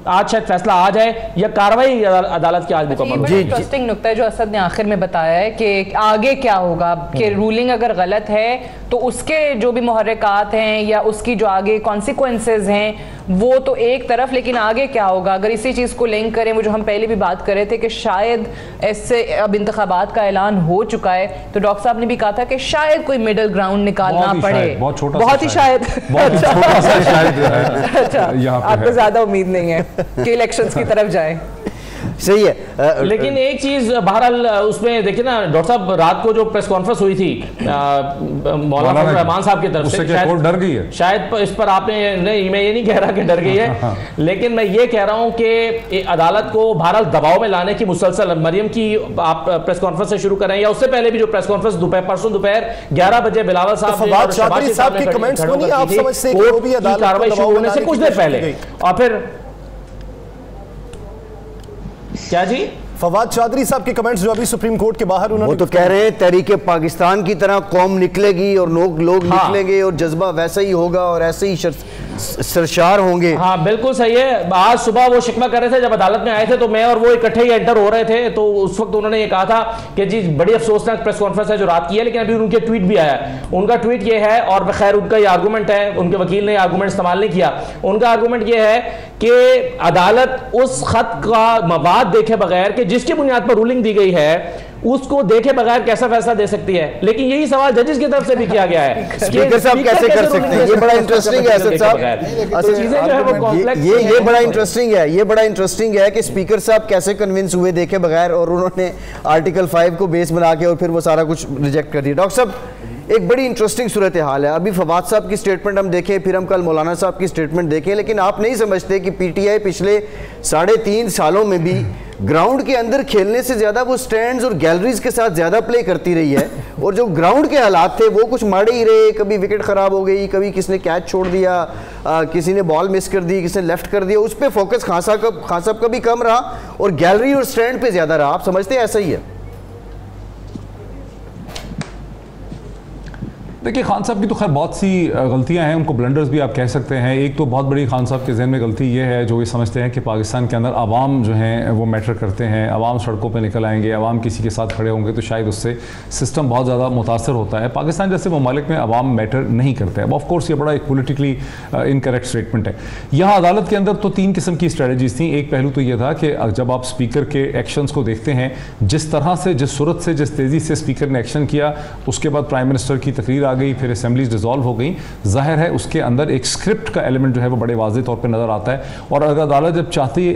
Speaker 9: आज शायद फैसला आ जाए या कार्रवाई अदालत की आज मुकम्मल हो।
Speaker 6: इंटरेस्टिंग नुक्ता है जो असद ने आखिर में बताया है कि आगे क्या होगा, कि रूलिंग अगर गलत है तो उसके जो भी मुहर्रिकात हैं या उसकी जो आगे कॉन्सिक्वेंसेज हैं वो तो एक तरफ, लेकिन आगे क्या होगा अगर इसी चीज़ को लिंक करें, वो जो हम पहले भी बात कर रहे थे कि शायद इससे अब इंतखाबात का ऐलान हो चुका है, तो डॉक्टर साहब ने भी कहा था कि शायद कोई मिडल ग्राउंड निकालना पड़े, बहुत ही शायद। अच्छा, आपको ज़्यादा उम्मीद नहीं है कि इलेक्शंस की तरफ जाए?
Speaker 3: सही है,
Speaker 9: लेकिन एक चीज बहरहाल उसमें देखिए ना डॉक्टर साहब, रात को जो प्रेस कॉन्फ्रेंस हुई थी मौलाना रहमान साहब की तरफ से, शायद डर गई है, शायद इस पर आपने, नहीं मैं ये नहीं कह रहा कि डर गई है, लेकिन मैं ये कह रहा हूं कि अदालत को बहरहाल दबाव में लाने की मुसलसल, मरियम की आप प्रेस कॉन्फ्रेंस से शुरू करें या उससे पहले भी जो प्रेस कॉन्फ्रेंस परसों दोपहर 11 बजे बिलावल साहब कार्रवाई शुरू होने से कुछ देर पहले, और फिर क्या जी
Speaker 1: फवाद चौधरी साहब के कमेंट्स जो अभी सुप्रीम कोर्ट के बाहर उन्होंने,
Speaker 3: वो तो कह रहे हैं तहरीके पाकिस्तान की तरह कौम निकलेगी और लोग निकलेंगे और जज्बा वैसा ही होगा और ऐसे ही सरशार होंगे।
Speaker 9: हाँ बिल्कुल सही है। आज सुबह वो शिकवा कर रहे थे, जब अदालत में आए थे तो मैं और वो इकट्ठे ही एंटर हो रहे थे, तो उस वक्त उन्होंने ये कहा था कि जी बड़ी अफसोसनाक प्रेस कॉन्फ्रेंस है जो रात की है, लेकिन अभी उनके ट्वीट भी आया। उनका ट्वीट ये है, और खैर उनका ये आर्गूमेंट है, उनके वकील ने आर्गूमेंट इस्तेमाल नहीं किया, उनका आर्गूमेंट ये है कि अदालत उस खत का मवाद देखे बगैर कि जिसकी बुनियाद पर रूलिंग दी गई है उसको देखे बगैर कैसा फैसला दे सकती है, लेकिन यही सवाल जजेस की तरफ से भी किया गया है।
Speaker 3: स्पीकर साहब कैसे कर सकते हैं, ये बड़ा इंटरेस्टिंग है असद साहब,
Speaker 9: चीजें जो है वो कॉम्प्लेक्स,
Speaker 3: ये बड़ा इंटरेस्टिंग है, ये बड़ा इंटरेस्टिंग है कि स्पीकर साहब कैसे कन्विंस हुए देखे बगैर, और उन्होंने आर्टिकल 5 को बेस बना के और फिर वो सारा कुछ रिजेक्ट कर दिया। डॉक्टर साहब एक बड़ी इंटरेस्टिंग सूरत हाल है, अभी फवाद साहब की स्टेटमेंट हम देखें, फिर हम कल मौलाना साहब की स्टेटमेंट देखें, लेकिन आप नहीं समझते कि पीटीआई पिछले 3.5 सालों में भी ग्राउंड के अंदर खेलने से ज्यादा वो स्टैंड्स और गैलरीज के साथ ज्यादा प्ले करती रही है, और जो ग्राउंड के हालात थे वो कुछ माड़े ही रहे, कभी विकेट खराब हो गई, कभी किसी ने कैच छोड़ दिया, किसी ने बॉल मिस कर दी, किसी ने लेफ्ट कर दिया, उस पर फोकस खान साहब का भी कम रहा और गैलरी और स्टैंड पे ज्यादा रहा। आप समझते हैं ऐसा ही है?
Speaker 5: देखिए खान साहब की तो खैर बहुत सी गलतियां हैं, उनको ब्लंडर्स भी आप कह सकते हैं। एक तो बहुत बड़ी खान साहब के जहन में गलती ये है जो ये समझते हैं कि पाकिस्तान के अंदर आवाम जो हैं वो मैटर करते हैं, आवाम सड़कों पे निकल आएंगे, आवाम किसी के साथ खड़े होंगे तो शायद उससे सिस्टम बहुत ज़्यादा मुतासर होता है। पाकिस्तान जैसे ममालिक में आवाम मैटर नहीं करते। अब ऑफ कोर्स ये बड़ा एक पोलिटिकली इनकरेक्ट स्टेटमेंट है। यहाँ अदालत के अंदर तो 3 किस्म की स्ट्रेटजीज थी। एक पहलू तो ये था कि जब आप स्पीकर के एक्शंस को देखते हैं, जिस तरह से, जिस सूरत से, जिस तेज़ी से स्पीकर ने एक्शन किया, उसके बाद प्राइम मिनिस्टर की तकरीर आ गई, फिर असेंबलीज डिसॉल्व हो गई, जाहिर है उसके अंदर एक स्क्रिप्ट का एलिमेंट जो है वो बड़े वाज़ेह तौर पे नज़र आता है। और अगर अदालत जब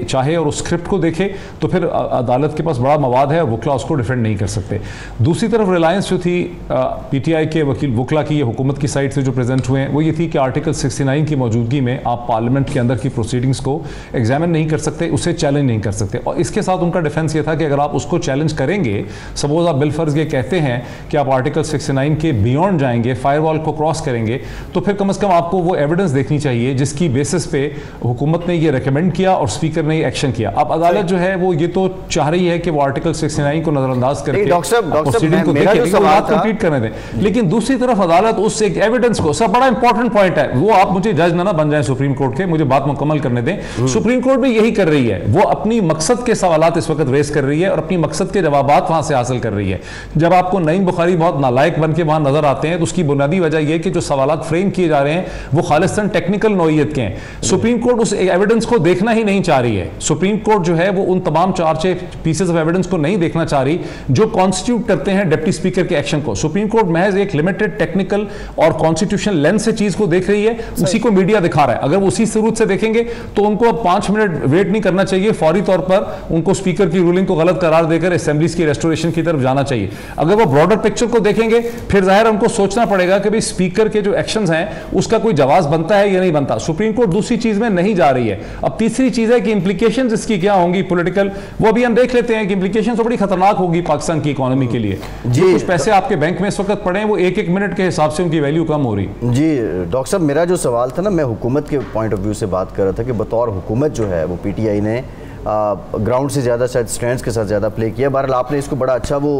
Speaker 5: चाहे और उस स्क्रिप्ट को देखे तो फिर अदालत के पास बड़ा मवाद है और वकला उसको डिफेंड नहीं कर सकते। दूसरी तरफ रिलायंस जो थी, पीटीआई के वकील वकला की, हुकूमत की साइड से जो प्रेजेंट हुए हैं, वो ये थी कि आर्टिकल 69 की मौजूदगी में आप पार्लियामेंट के अंदर की प्रोसीडिंग्स को एग्जामिन नहीं कर सकते, उसे चैलेंज नहीं कर सकते। और इसके साथ उनका डिफेंस ये था कि अगर आप उसको चैलेंज करेंगे, सपोज आप बिलफर्ज ये कहते हैं कि आप आर्टिकल 69 के बियॉन्ड जाएंगे, फायरवॉल को क्रॉस करेंगे, तो फिर कम से कम आपको वो एविडेंस देखनी चाहिए जिसकी बेसिस पे हुकूमत ने ये रेकमेंड किया और स्पीकर ने ये एक्शन किया। अब अदालत जो है वो ये तो चाह रही है कि वो आर्टिकल 69 को नजरअंदाज करके प्रोसीडिंग को कंप्लीट करने दें, लेकिन दूसरी तरफ अदालत उस एक एविडेंस को, सब बड़ा इंपॉर्टेंट पॉइंट है, वो आप मुझे जज ना बन जाए सुप्रीम कोर्ट के, मुझे बात मुकम्मल करने दें। सुप्रीम कोर्ट भी यही कर रही है, वो अपनी मकसद के सवालात इस वक्त रेस कर रही है और अपनी मकसद के जवाबात वहां से हासिल कर रही है। जब आपको नईम बुखारी बहुत नालायक बन के वहां नजर आते हैं तो उसकी बुनियादी वजह यह कि जो सवालात फ्रेम किए जा रहे हैं वो खालिस्तान टेक्निकल नौइयत के हैं। सुप्रीम कोर्ट उस एविडेंस को देखना ही नहीं चाह रही है। सुप्रीम कोर्ट जो है वो उन तमाम 4-6 पीसेस ऑफ एविडेंस को नहीं देखना चाह रही जो कॉन्स्टिट्यूट करते हैं डिप्टी स्पीकर के एक्शन को। सुप्रीम कोर्ट महज एक लिमिटेड टेक्निकल और कॉन्स्टिट्यूशनल लेंस से चीज को देख रही है, उसी को मीडिया दिखा रहा है। अगर वो उसी सूरत से देखेंगे तो उनको अब 5 मिनट वेट नहीं करना चाहिए, फौरी तौर पर उनको स्पीकर की रूलिंग को गलत करार देकर असेंबलीज की रेस्टोरेशन की तरफ जाना चाहिए। अगर वो ब्रॉडर पिक्चर को देखेंगे फिर जाहिर उनको सोचना पड़ेगा कि भाई स्पीकर के जो एक्शंस हैं उसका कोई जवाब बनता है या नहीं बनता। सुप्रीम कोर्ट दूसरी चीज में नहीं जा रही है। अब तीसरी चीज है कि इंप्लीकेशंस इसकी क्या होंगी पॉलिटिकल, वो भी हम देख लेते हैं कि इंप्लीकेशंस तो बड़ी खतरनाक होगी पाकिस्तान की इकोनॉमी के लिए। जी कुछ पैसे आपके बैंक में इस वक्त पड़े हैं वो एक मिनट के हिसाब से उनकी वैल्यू कम हो रही।
Speaker 3: जी डॉक्टर साहब, मेरा जो सवाल था ना, मैं हुकूमत के पॉइंट ऑफ व्यू से बात कर रहा था कि बतौर हुकूमत जो है वो पीटीआई ने ग्राउंड से ज़्यादा शायद स्टैंड्स के साथ ज़्यादा प्ले किया। बहरहाल आपने इसको बड़ा अच्छा वो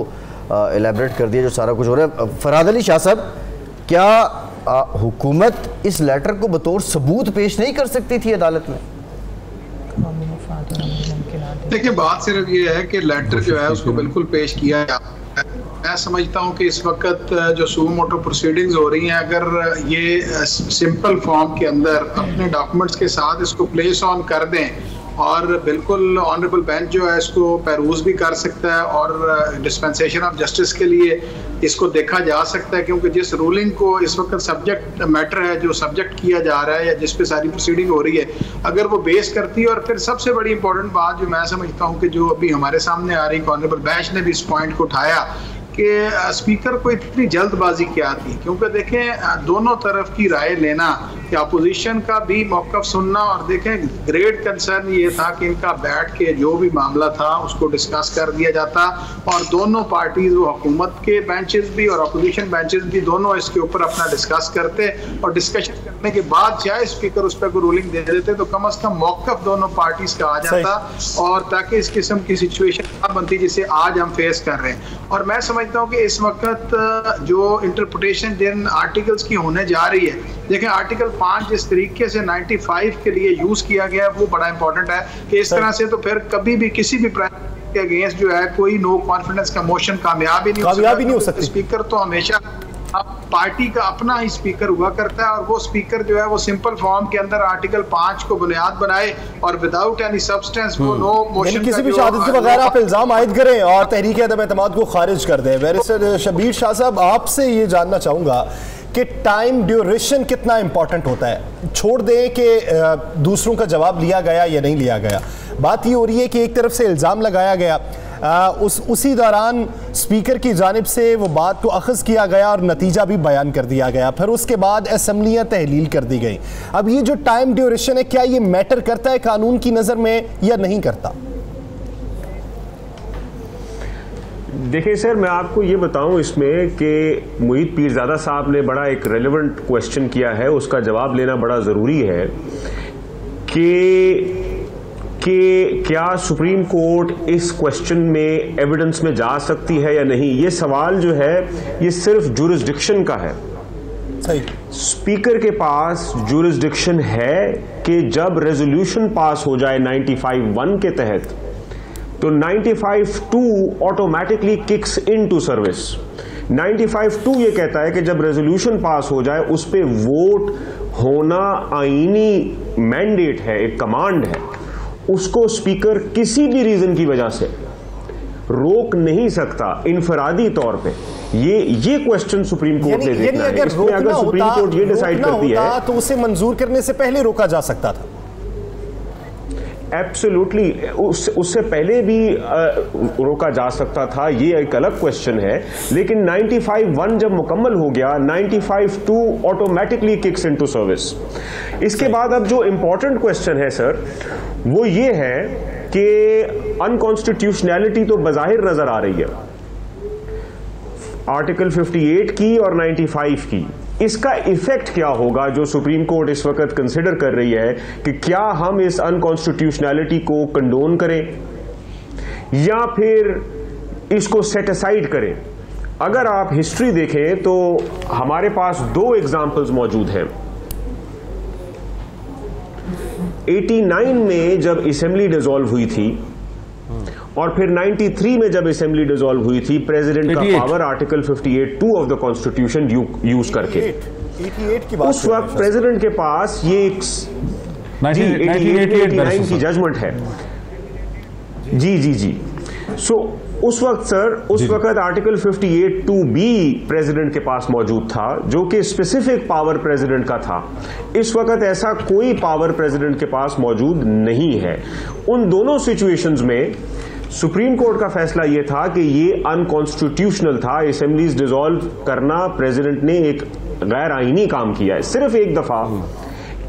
Speaker 3: एलेबरेट कर दिया जो सारा कुछ हो रहा है। फरहाद अली शाह साहब, क्या हुकूमत इस लेटर को बतौर सबूत पेश नहीं कर सकती थी अदालत में?
Speaker 2: देखिए, बात सिर्फ ये है कि लेटर जो है उसको बिल्कुल पेश किया जाता है। मैं समझता हूँ कि इस वक्त जो सुमो मोटो प्रोसीडिंग्स हो रही हैं, अगर ये सिंपल फॉर्म के अंदर अपने डॉक्यूमेंट्स के साथ इसको प्लेस ऑन कर दें और बिल्कुल ऑनरेबल बेंच जो है इसको पैरूज भी कर सकता है और डिस्पेंसेशन ऑफ जस्टिस के लिए इसको देखा जा सकता है, क्योंकि जिस रूलिंग को इस वक्त सब्जेक्ट मैटर है, जो सब्जेक्ट किया जा रहा है या जिस पे सारी प्रोसीडिंग हो रही है, अगर वो बेस करती है। और फिर सबसे बड़ी इंपॉर्टेंट बात जो मैं समझता हूँ कि जो अभी हमारे सामने आ रही, ऑनरेबल बेंच ने भी इस पॉइंट को उठाया कि स्पीकर को इतनी जल्दबाजी क्या थी, क्योंकि देखें दोनों तरफ की राय लेना या अपोजिशन का भी मौक़िफ़ सुनना, और देखें ग्रेट कंसर्न ये था कि इनका बैठ के जो भी मामला था उसको डिस्कस कर दिया जाता और दोनों पार्टीज, वो हुकूमत के बेंचेस भी और अपोजिशन बेंचेस भी, दोनों इसके ऊपर अपना डिस्कस करते और डिस्कशन करने के बाद चाहे स्पीकर उस पर कोई रूलिंग दे देते तो कम अज़ कम मौक़िफ़ दोनों पार्टीज का आ जाता और ताकि इस किस्म की सिचुएशन ना बनती जिसे आज हम फेस कर रहे हैं। और मैं समझता हूँ कि इस वक्त जो इंटरप्रिटेशन जिन आर्टिकल्स की होने जा रही है, देखें आर्टिकल 5 जिस तरीके से 95 के लिए यूज किया गया वो बड़ा इंपॉर्टेंट है कि इस तरह से तो फिर कभी भी किसी भी प्राइम के अगेंस्ट जो है कोई नो कॉन्फिडेंस का मोशन कामयाब ही नहीं हो सकता। स्पीकर तो हमेशा पार्टी का अपना ही स्पीकर हुआ करता है और वो स्पीकर जो है वो सिंपल फॉर्म के अंदर आर्टिकल 5 को बुनियाद बनाए और विदाउट एनी सब्सटेंस वो नो मोशन,
Speaker 1: किसी भी शहादत के बगैर आप इल्जाम आयद करें और तहरीक अदम एतमाद को खारिज कर दें। बैरिस्टर शब्बीर शाह साहब, आपसे ये जानना चाहूँगा कि टाइम ड्यूरेशन कितना इंपॉर्टेंट होता है। छोड़ दें कि दूसरों का जवाब लिया गया या नहीं लिया गया, बात ये हो रही है कि एक तरफ से इल्ज़ाम लगाया गया, उसी दौरान स्पीकर की जानिब से वो बात को अखज़ किया गया और नतीजा भी बयान कर दिया गया, फिर उसके बाद असम्बलियाँ तहलील कर दी गई। अब ये जो टाइम ड्यूरेशन है, क्या ये मैटर करता है कानून की नज़र में या नहीं करता?
Speaker 4: देखिए सर, मैं आपको ये बताऊं इसमें कि मुईद पीरजादा साहब ने बड़ा एक रेलेवेंट क्वेश्चन किया है, उसका जवाब लेना बड़ा ज़रूरी है कि क्या सुप्रीम कोर्ट इस क्वेश्चन में एविडेंस में जा सकती है या नहीं। ये सवाल जो है ये सिर्फ जुरिस्डिक्शन का है।
Speaker 1: सही। स्पीकर
Speaker 4: के पास जुरिस्डिक्शन है कि जब रेजोल्यूशन पास हो जाए 95(1) के तहत तो 95(2) ऑटोमेटिकली किक्स इनटू सर्विस। 95(2) ये कहता है कि जब रेजोल्यूशन पास हो जाए उस पे वोट होना आईनी मैंडेट है, एक कमांड है, उसको स्पीकर किसी भी रीजन की वजह से रोक नहीं सकता इनफरादी तौर पे। ये क्वेश्चन सुप्रीम कोर्ट ने देखना है। इसमें अगर सुप्रीम कोर्ट ये डिसाइड करती है
Speaker 1: तो उसे मंजूर करने से पहले रोका जा सकता था।
Speaker 4: एब्सोल्युटली, उससे पहले भी रोका जा सकता था, ये एक अलग क्वेश्चन है। लेकिन 95(1) जब मुकम्मल हो गया, 95(2) ऑटोमेटिकली किक्स इनटू सर्विस। इसके बाद अब जो इंपॉर्टेंट क्वेश्चन है सर वो ये है कि अनकॉन्स्टिट्यूशनैलिटी तो बज़ाहिर नजर आ रही है आर्टिकल 58 की और 95 की। इसका इफेक्ट क्या होगा जो सुप्रीम कोर्ट इस वक्त कंसिडर कर रही है कि क्या हम इस अनकॉन्स्टिट्यूशनैलिटी को कंडोन करें या फिर इसको सेट असाइड करें। अगर आप हिस्ट्री देखें तो हमारे पास 2 एग्जाम्पल्स मौजूद हैं। 89 में जब असेंबली डिसॉल्व हुई थी और फिर 93 में जब असेंबली डिसॉल्व हुई थी, प्रेसिडेंट का power article 58(2) of the constitution use करके
Speaker 1: 88 की बात
Speaker 4: उस वक्त प्रेसिडेंट के पास ये 1989 की जजमेंट है। जी। सो उस वक्त सर, उस वक्त आर्टिकल 58(2) प्रेसिडेंट के पास मौजूद था जो कि स्पेसिफिक पावर प्रेसिडेंट का था। इस वक्त ऐसा कोई पावर प्रेसिडेंट के पास मौजूद नहीं है। उन दोनों सिचुएशंस में सुप्रीम कोर्ट का फैसला यह था कि ये अनकॉन्स्टिट्यूशनल था। असेंबलीज डिसॉल्व करना प्रेसिडेंट ने एक गैर आईनी काम किया है। सिर्फ एक दफा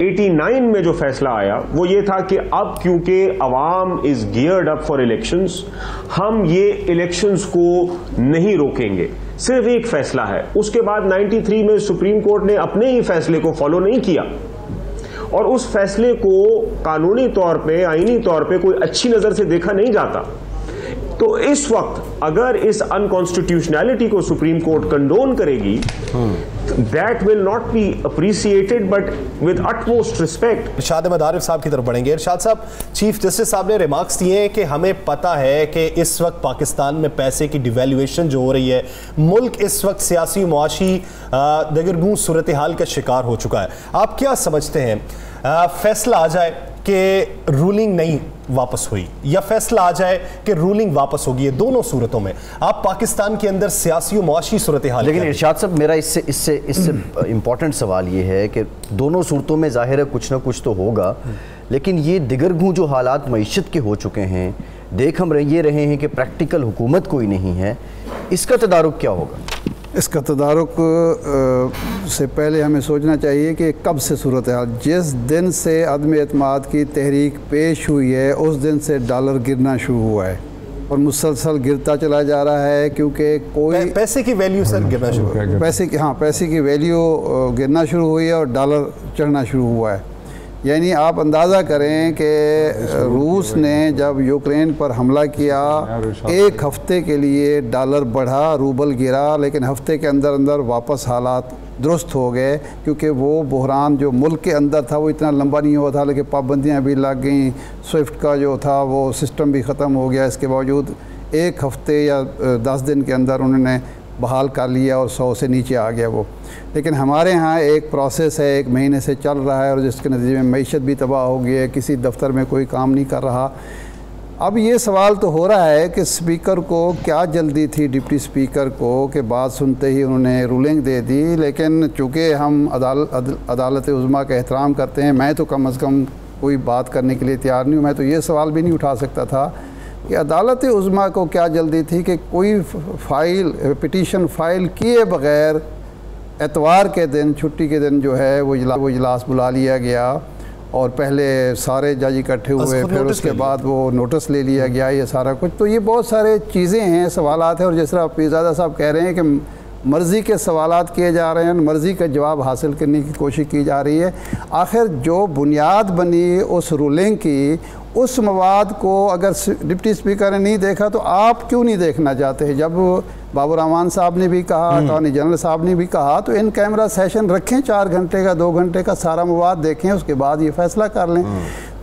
Speaker 4: 89 में जो फैसला आया वो ये था कि अब क्योंकि अवाम is geared up for elections, हम ये इलेक्शंस को नहीं रोकेंगे। सिर्फ एक फैसला है। उसके बाद 93 में सुप्रीम कोर्ट ने अपने ही फैसले को फॉलो नहीं किया और उस फैसले को कानूनी तौर पे, आईनी तौर पे कोई अच्छी नजर से देखा नहीं जाता। तो इस वक्त अगर इस अनकॉन्स्टिट्यूशनैलिटी को सुप्रीम कोर्ट कंडोन करेगी, that will not be appreciated but with utmost respect.
Speaker 1: Irshad Ahmad Arif साहब की तरफ बढ़ेंगे। इरशाद साहब, चीफ जस्टिस साहब ने रिमार्क्स दिए हैं कि हमें पता है कि इस वक्त पाकिस्तान में पैसे की डिवैल्यूएशन जो हो रही है, मुल्क इस वक्त सियासी मुआशी दगरगूं सूरत हाल का शिकार हो चुका है। आप क्या समझते हैं, फैसला आ जाए कि रूलिंग नहीं वापस हुई या फैसला आ जाए कि रूलिंग वापस होगी, ये दोनों सूरतों में आप पाकिस्तान के अंदर सियासी और मुआशी सूरत हाल।
Speaker 3: लेकिन इरशाद साहब, मेरा इससे इम्पॉर्टेंट सवाल ये है कि दोनों सूरतों में जाहिर है कुछ ना कुछ तो होगा, लेकिन ये दिगरगूं जो हालात मईशत के हो चुके हैं, देख हम ये रहे हैं कि प्रैक्टिकल हुकूमत कोई नहीं है, इसका तदारुक क्या होगा?
Speaker 7: इसका तदारुक से पहले हमें सोचना चाहिए कि कब से सूरत हाल, जिस दिन से अदम एतमाद की तहरीक पेश हुई है उस दिन से डॉलर गिरना शुरू हुआ है और मुसलसल गिरता चला जा रहा है, क्योंकि कोई
Speaker 1: पैसे की वैल्यू सर गिरना शुरू हुआ है।
Speaker 7: पैसे की वैल्यू गिरना शुरू हुई है और डॉलर चढ़ना शुरू हुआ है। यानी आप अंदाज़ा करें कि रूस ने जब यूक्रेन पर हमला किया, एक हफ्ते के लिए डॉलर बढ़ा, रूबल गिरा, लेकिन हफ्ते के अंदर अंदर वापस हालात दुरुस्त हो गए, क्योंकि वो बहरान जो मुल्क के अंदर था वो इतना लंबा नहीं हुआ था, लेकिन पाबंदियाँ भी लग गई, स्विफ्ट का जो था वो सिस्टम भी ख़त्म हो गया। इसके बावजूद एक हफ्ते या 10 दिन के अंदर उन्होंने बहाल कर लिया और 100 से नीचे आ गया वो। लेकिन हमारे यहाँ एक प्रोसेस है, 1 महीने से चल रहा है और जिसके नतीजे में मईशत भी तबाह हो गई है, किसी दफ्तर में कोई काम नहीं कर रहा। अब ये सवाल तो हो रहा है कि स्पीकर को क्या जल्दी थी, डिप्टी स्पीकर को, कि बात सुनते ही उन्होंने रूलिंग दे दी। लेकिन चूँकि हम अदालत उज़्मा का एहतराम करते हैं, मैं तो कम अज़ कम कोई बात करने के लिए तैयार नहीं हूँ। मैं तो ये सवाल भी नहीं उठा सकता था कि अदालत उज़्मा को क्या जल्दी थी कि कोई पिटीशन फ़ाइल किए बग़ैर एतवार के दिन, छुट्टी के दिन जो है वो इजलास बुला लिया गया और पहले सारे जज इकट्ठे हुए, फिर उसके बाद वो नोटिस ले लिया गया, ये सारा कुछ। तो ये बहुत सारे चीज़ें हैं, सवालात हैं, और जिस तरह पीरज़ादा साहब कह रहे हैं कि मर्ज़ी के सवालात किए जा रहे हैं, मर्ज़ी का जवाब हासिल करने की कोशिश की जा रही है। आखिर जो बुनियाद बनी उस रूलिंग की, उस मवाद को अगर डिप्टी स्पीकर ने नहीं देखा तो आप क्यों नहीं देखना चाहते? जब बाबर रहमान साहब ने भी कहा, अटॉर्नी जनरल साहब ने भी कहा, तो इन कैमरा सेशन रखें, 4 घंटे का, 2 घंटे का, सारा मवाद देखें, उसके बाद ये फैसला कर लें।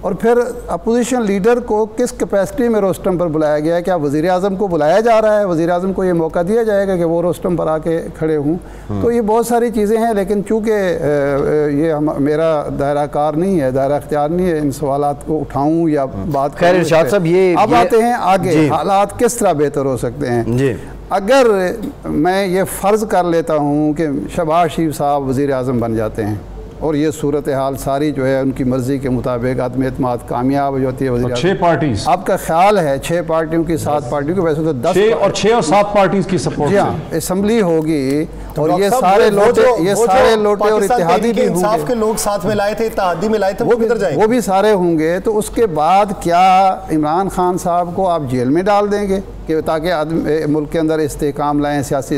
Speaker 7: और फिर अपोजिशन लीडर को किस कैपेसिटी में रोस्टम पर बुलाया गया है? क्या वज़ीर आज़म को बुलाया जा रहा है? वज़ीर आज़म को ये मौका दिया जाएगा कि वो रोस्टम पर आके खड़े हों? तो ये बहुत सारी चीज़ें हैं, लेकिन चूँकि ये मेरा दायरा कार नहीं है, दायरा अख्तियार नहीं है इन सवालात को उठाऊँ या बात।
Speaker 3: खैर इरशाद साहब, ये
Speaker 7: अब आते हैं आगे, हालात किस तरह बेहतर हो सकते हैं जी। अगर मैं ये फ़र्ज़ कर लेता हूँ कि शहबाज शरीफ साहब वज़ीर आज़म बन जाते हैं और ये सूरत हाल सारी जो है उनकी मर्ज़ी के मुताबिक आदम एतमाद कामयाब हो जाती है, वज़ीर आज़म
Speaker 5: 6 पार्टीज, आपका
Speaker 7: ख्याल है 6 पार्टियों की, 7 पार्टियों की, वैसे तो 10
Speaker 5: 6 और 7 पार्टीज की सपोर्ट
Speaker 7: जी हाँ, असम्बली होगी और ये सारे लोटे और इत्तेहादी भी होंगे,
Speaker 1: के लोग साथ में लाए थे, इत्तेहादी में लाए थे, वो किधर जाएंगे?
Speaker 7: वो भी सारे होंगे। तो उसके बाद क्या इमरान खान साहब को आप जेल में डाल देंगे कि ताकि मुल्क के अंदर इस्तेहकाम लाएँ, सियासी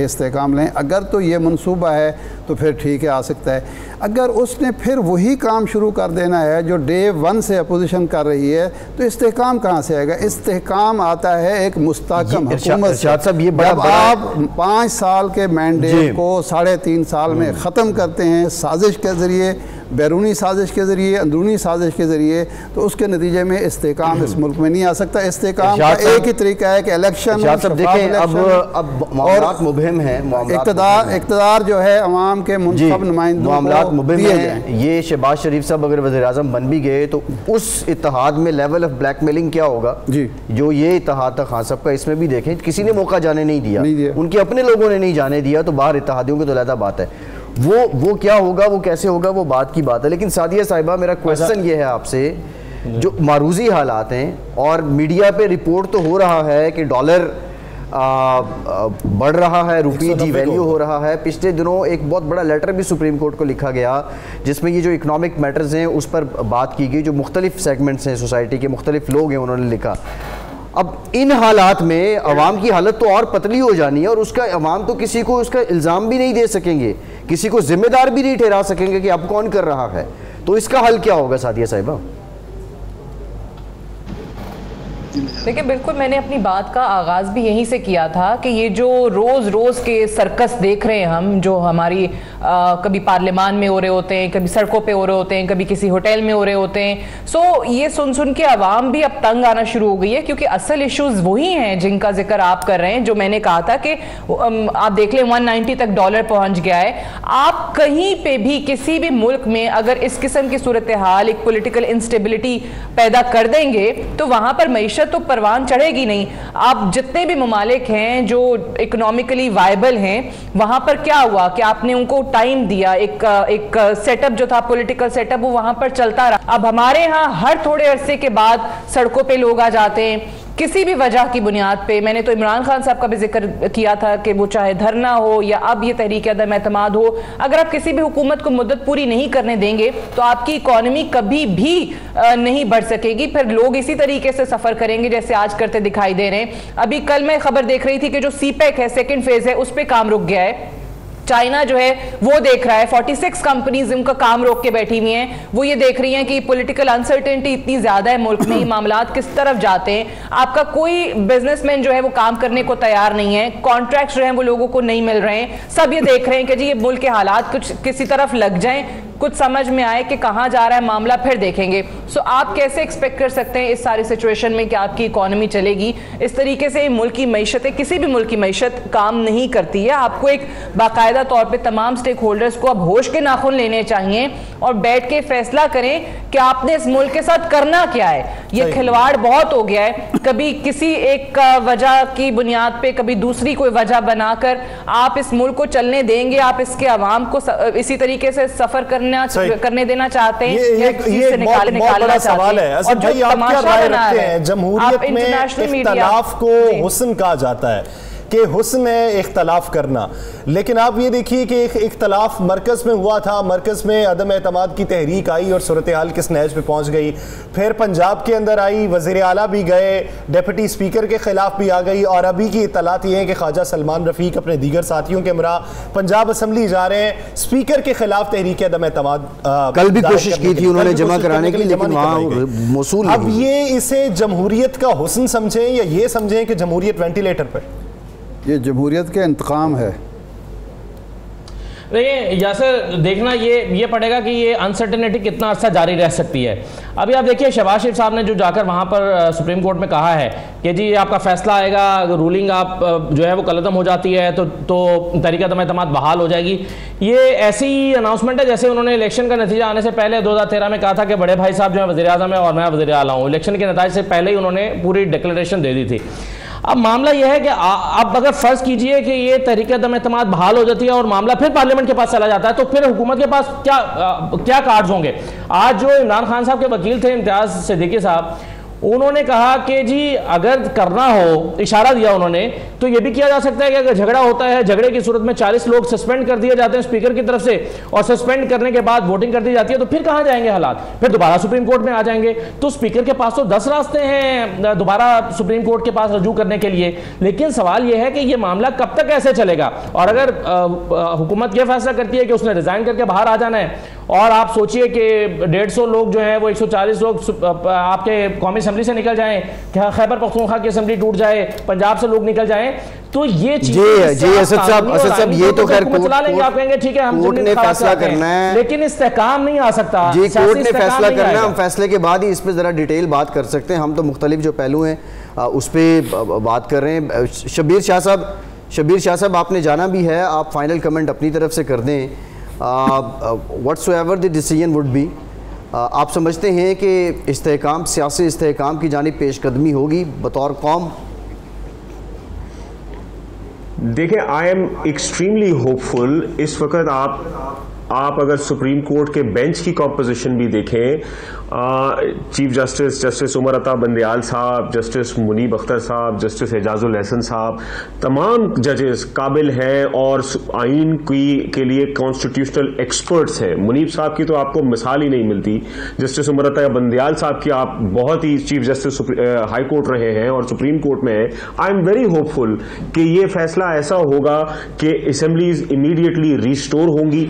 Speaker 7: इस्तेहकाम लाएँ? अगर तो ये मनसूबा है तो फिर ठीक है, आ सकता है। अगर उसने फिर वही काम शुरू कर देना है जो डे 1 से अपोजिशन कर रही है, तो इस्तेहकाम कहाँ से आएगा? इस्तेहकाम आता है एक मुस्तहकम हुकूमत से। जब आप 5 साल के मैंडेट को 3.5 साल में ख़त्म करते हैं, साजिश के ज़रिए, बैरूनी साजिश के ज़रिए, अंदरूनी साजिश के ज़रिए, तो उसके नतीजे में इस्तेहकाम इस मुल्क में नहीं आ सकता। इस्तेहकाम का एक ही तरीका है कि इलेक्शन।
Speaker 3: अब मामलात मुबहम है,
Speaker 7: इक़्तिदार जो है अवाम के मुंतखब नुमाइंदों
Speaker 3: मामलात मुबहम है। ये शहबाज शरीफ साहब अगर वज़ीर आज़म बन भी गए तो उस इत्तेहाद में लेवल ऑफ ब्लैकमेलिंग क्या होगा जी, जो ये इत्तेहाद था खान साहब का, इसमें भी देखें किसी ने मौका जाने नहीं दिया, उनके अपने लोगों ने नहीं जाने दिया, तो बाहर इत्तेहादियों की तो अलग बात है। वो क्या होगा, वो कैसे होगा, वो बात की बात है। लेकिन सादिया साहिबा, मेरा क्वेश्चन ये है आपसे, जो मारूजी हालात हैं और मीडिया पे रिपोर्ट तो हो रहा है कि डॉलर बढ़ रहा है, रुपये डी वैल्यू हो रहा है। पिछले दिनों एक बहुत बड़ा लेटर भी सुप्रीम कोर्ट को लिखा गया जिसमें ये जो इकोनॉमिक मैटर्स हैं उस पर बात की गई, जो मुख्तलिफ सेगमेंट्स हैं सोसाइटी के, मुख्तलिफ लोग हैं, उन्होंने लिखा। अब इन हालात में अवाम की हालत तो और पतली हो जानी है और उसका अवाम तो किसी को उसका इल्ज़ाम भी नहीं दे सकेंगे, किसी को जिम्मेदार भी नहीं ठहरा सकेंगे कि अब कौन कर रहा है। तो इसका हल क्या होगा सादिया साहिबा?
Speaker 6: देखिए, बिल्कुल मैंने अपनी बात का आगाज़ भी यहीं से किया था कि ये जो रोज़ के सर्कस देख रहे हैं हम, जो हमारी कभी पार्लियामान में हो रहे होते हैं, कभी सड़कों पे हो रहे होते हैं, कभी किसी होटल में हो रहे होते हैं, सो ये सुन के आवाम भी अब तंग आना शुरू हो गई है, क्योंकि असल इश्यूज़ वही हैं जिनका जिक्र आप कर रहे हैं। जो मैंने कहा था कि आप देख लें 190 तक डॉलर पहुँच गया है। आप कहीं पर भी किसी भी मुल्क में अगर इस किस्म की सूरत हाल, एक पोलिटिकल इंस्टेबिलिटी पैदा कर देंगे तो वहाँ पर मईशत तो परवान चढ़ेगी नहीं। आप जितने भी ममालिक हैं जो इकोनॉमिकली वायबल हैं, वहां पर क्या हुआ कि आपने उनको टाइम दिया, एक सेटअप जो था, पॉलिटिकल सेटअप, वो वहां पर चलता रहा। अब हमारे यहाँ हर थोड़े अरसे के बाद सड़कों पे लोग आ जाते हैं किसी भी वजह की बुनियाद पे। मैंने तो इमरान खान साहब का भी जिक्र किया था कि वो चाहे धरना हो या अब ये तहरीक अदम एतमाद हो, अगर आप किसी भी हुकूमत को मुद्दत पूरी नहीं करने देंगे तो आपकी इकॉनमी कभी भी नहीं बढ़ सकेगी। फिर लोग इसी तरीके से सफर करेंगे जैसे आज करते दिखाई दे रहे हैं। अभी कल मैं खबर देख रही थी कि जो सीपैक है, सेकेंड फेज है, उस पर काम रुक गया है। चाइना जो है वो देख रहा है, 46 कंपनीज उनका काम रोक के बैठी हुई हैं। वो ये देख रही हैं कि पॉलिटिकल अनसर्टेनिटी इतनी ज्यादा है मुल्क में, मामलात किस तरफ जाते हैं। आपका कोई बिजनेसमैन जो है वो काम करने को तैयार नहीं है, कॉन्ट्रैक्ट जो है वो लोगों को नहीं मिल रहे हैं। सब ये देख रहे हैं कि जी ये मुल्क के हालात कुछ किसी तरफ लग जाएं, कुछ समझ में आए कि कहाँ जा रहा है मामला, फिर देखेंगे। सो आप कैसे एक्सपेक्ट कर सकते हैं इस सारी सिचुएशन में कि आपकी इकॉनमी चलेगी? इस तरीके से मुल्क की मईशत, किसी भी मुल्क की मईशत काम नहीं करती है। आपको एक बाकायदा तौर पे तमाम स्टेक होल्डर्स को अब होश के नाखून लेने चाहिए और बैठ के फैसला करें कि आपने इस मुल्क के साथ करना क्या है। ये खिलवाड़ बहुत हो गया है, कभी किसी एक वजह की बुनियाद पे, कभी दूसरी कोई वजह बनाकर आप इस मुल्क को चलने देंगे? आप इसके अवाम को इसी तरीके से सफर करने देना चाहते हैं?
Speaker 1: ये बहुत बड़ा सवाल है। असद भाई, आप क्या राय रखते हैं? जमहूरियत में इख्तलाफ को हुस्न कहा जाता है कि हुस्न है इख्तलाफ करना, लेकिन आप ये देखिए कि एक इख्तलाफ मरकज़ में हुआ था, मरकज़ में अदम एतमाद की तहरीक आई और सूरत हाल किस नहज पे पहुंच गई। फिर पंजाब के अंदर आई, वज़ीर आला भी गए, डिप्टी स्पीकर के खिलाफ भी आ गई, और अभी की इत्तलात ये है कि ख्वाजा सलमान रफ़ीक अपने दीगर साथियों के हमरा पंजाब असम्बली जा रहे हैं स्पीकर के खिलाफ तहरीक अदम एतमाद।
Speaker 3: कल भी कोशिश की थी उन्होंने जमा कराने की, लेकिन वहाँ मौसूल।
Speaker 1: अब ये इसे जमहूरियत का हुस्न समझें या ये समझें कि जमहूरियत वेंटिलेटर पर?
Speaker 7: ये जमहूरियत का इंतकाम है।
Speaker 9: देखिए यासर, देखना ये पड़ेगा कि ये अनसर्टेनिटी कितना अर्सा जारी रह सकती है। अभी आप देखिए शहबाज शरीफ साहब ने जो जाकर वहाँ पर सुप्रीम कोर्ट में कहा है कि जी आपका फैसला आएगा, रूलिंग आप जो है वो कलअदम हो जाती है तो तहरीक अदम एतमाद बहाल हो जाएगी। ये ऐसी अनाउंसमेंट है जैसे उन्होंने इलेक्शन का नतीजा आने से पहले 2013 में कहा था कि बड़े भाई साहब जो है वज़ीर आज़म है और मैं वज़ीर आला हूँ। इलेक्शन के नतीजे से पहले ही उन्होंने पूरी डिक्लेरेशन दे दी थी। अब मामला यह है कि अब अगर फर्ज कीजिए कि ये तहरीक अदम एतमाद बहाल हो जाती है और मामला फिर पार्लियामेंट के पास चला जाता है, तो फिर हुकूमत के पास क्या कार्ड्स होंगे? आज जो इमरान खान साहब के वकील थे इम्तियाज सिद्दीकी साहब, उन्होंने कहा कि जी अगर करना हो, इशारा दिया उन्होंने, तो ये भी किया जा सकता है कि अगर झगड़ा होता है, झगड़े की सूरत में 40 लोग सस्पेंड कर दिए जाते हैं स्पीकर की तरफ से, और सस्पेंड करने के बाद वोटिंग कर दी जाती है, तो फिर कहाँ जाएंगे हालात? फिर दोबारा सुप्रीम कोर्ट में आ जाएंगे। तो स्पीकर के पास तो 10 रास्ते हैं दोबारा सुप्रीम कोर्ट के पास रजू करने के लिए। लेकिन सवाल यह है कि यह मामला कब तक ऐसे चलेगा? और अगर हुकूमत यह फैसला करती है कि उसने रिजाइन करके बाहर आ जाना है, और आप सोचिए कि 150 लोग जो हैं वो 140 लोग आपके कौमी असेंबली से निकल जाएं, खैबर पख्तूनख्वा की असेंबली टूट जाए, पंजाब से लोग निकल जाएं, तो ये
Speaker 3: जी असद साहब ये तो खैर
Speaker 9: चला लेंगे। आप कहेंगे ठीक है हम
Speaker 3: कोर्ट ने फैसला करना है,
Speaker 9: लेकिन इस्तेहकाम नहीं आ सकता।
Speaker 3: जी कोर्ट ने फैसला करना है, हम फैसले के बाद ही इस पर जरा डिटेल बात कर सकते हैं। हम तो मुख्तलिफ जो पहलू हैं उस पर बात कर रहे हैं। शब्बीर शाह साहब आपने जाना भी है, आप फाइनल कमेंट अपनी तरफ से कर दें। whatsoever the decision would be, आप समझते हैं कि इस्तेहकाम, सियासी इस्तेहकाम की जानिब पेशकदमी होगी बतौर कौम?
Speaker 4: देखिए, आई एम एक्सट्रीमली होपफुल। इस वक्त आप अगर सुप्रीम कोर्ट के बेंच की कॉम्पोजिशन भी देखें, चीफ जस्टिस उमर अता बंदयाल साहब, जस्टिस मुनीब अख्तर साहब, जस्टिस एजाजुल एहसन साहब, तमाम जजेस काबिल हैं और आइन के लिए कॉन्स्टिट्यूशनल एक्सपर्ट्स हैं। मुनीब साहब की तो आपको मिसाल ही नहीं मिलती। जस्टिस उमर अता बंदयाल साहब की आप बहुत ही चीफ जस्टिस हाई कोर्ट रहे हैं और सुप्रीम कोर्ट में हैं। आई एम वेरी होपफुल कि ये फैसला ऐसा होगा कि असेंबलीज इमीडिएटली रिस्टोर होंगी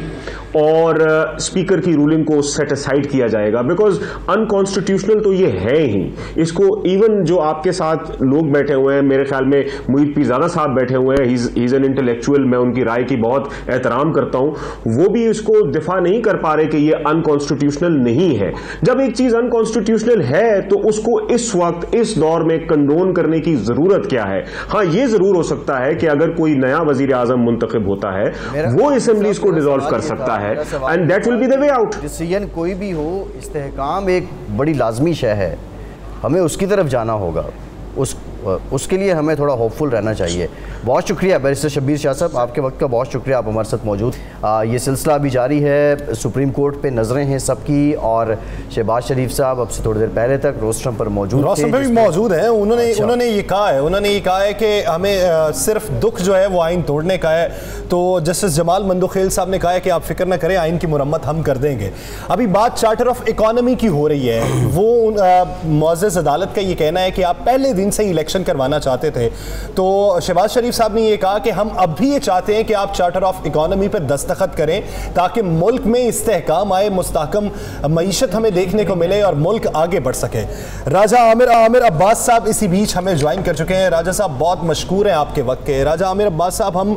Speaker 4: और स्पीकर की रूलिंग को सेट असाइड किया जाएगा, बिकॉज अनकॉन्स्टिट्यूशनल तो ये है ही। इसको इवन जो आपके साथ लोग बैठे हुए हैं, मेरे ख्याल में मुईद पीरजादा साहब बैठे हुए हैं, ही इज एन इंटेलेक्चुअल, मैं उनकी राय की बहुत एहतराम करता हूं, वो भी इसको दिफा नहीं कर पा रहे कि ये अनकॉन्स्टिट्यूशनल नहीं है। जब एक चीज अनकॉन्स्टिट्यूशनल है तो उसको इस वक्त इस दौर में कंडोन करने की जरूरत क्या है? हाँ, ये जरूर हो सकता है कि अगर कोई नया वजीर आजम मुंतखब होता है वो असेंबली को डिसॉल्व कर सकता है, and that will be the way out.
Speaker 3: Decision कोई भी हो, इस्तेहकाम एक बड़ी लाजमी शय है, हमें उसकी तरफ जाना होगा, उसके लिए हमें थोड़ा होपफुल रहना चाहिए। बहुत शुक्रिया बैरिस्टर शब्बीर शाह साहब, आपके वक्त का बहुत शुक्रिया, आप हमारे साथ मौजूद। ये सिलसिला अभी जारी है, सुप्रीम कोर्ट पे नज़रें हैं सबकी, और शहबाज शरीफ साहब अब से थोड़ी देर पहले तक रोस्ट्रम पर मौजूद थे,
Speaker 1: भी मौजूद हैं। उन्होंने ये कहा है कि हमें सिर्फ दुख जो है वो आइन तोड़ने का है। तो जस्टिस जमाल मंदोखेल साहब ने कहा है कि आप फिक्र न करें, आइन की मुरम्मत हम कर देंगे। अभी बात चार्टर ऑफ इकोनॉमी की हो रही है, वो मुअज़्ज़ज़ अदालत का ये कहना है कि आप पहले दिन से इलेक्शन करवाना चाहते थे। तो शहबाज शरीफ साहब ने ये कहा कि हम अब भी ये चाहते हैं कि आप चार्टर ऑफ इकोनॉमी पर दस्तखत करें ताकि मुल्क में इस्तेहकाम आए, मुस्तहकम मईशत हमें देखने को मिले और मुल्क आगे बढ़ सके। राजा आमिर अब्बास साहब इसी बीच हमें ज्वाइन कर चुके हैं। राजा साहब बहुत मशकूर हैं आपके वक्त के। राजा आमिर अब्बास साहब, हम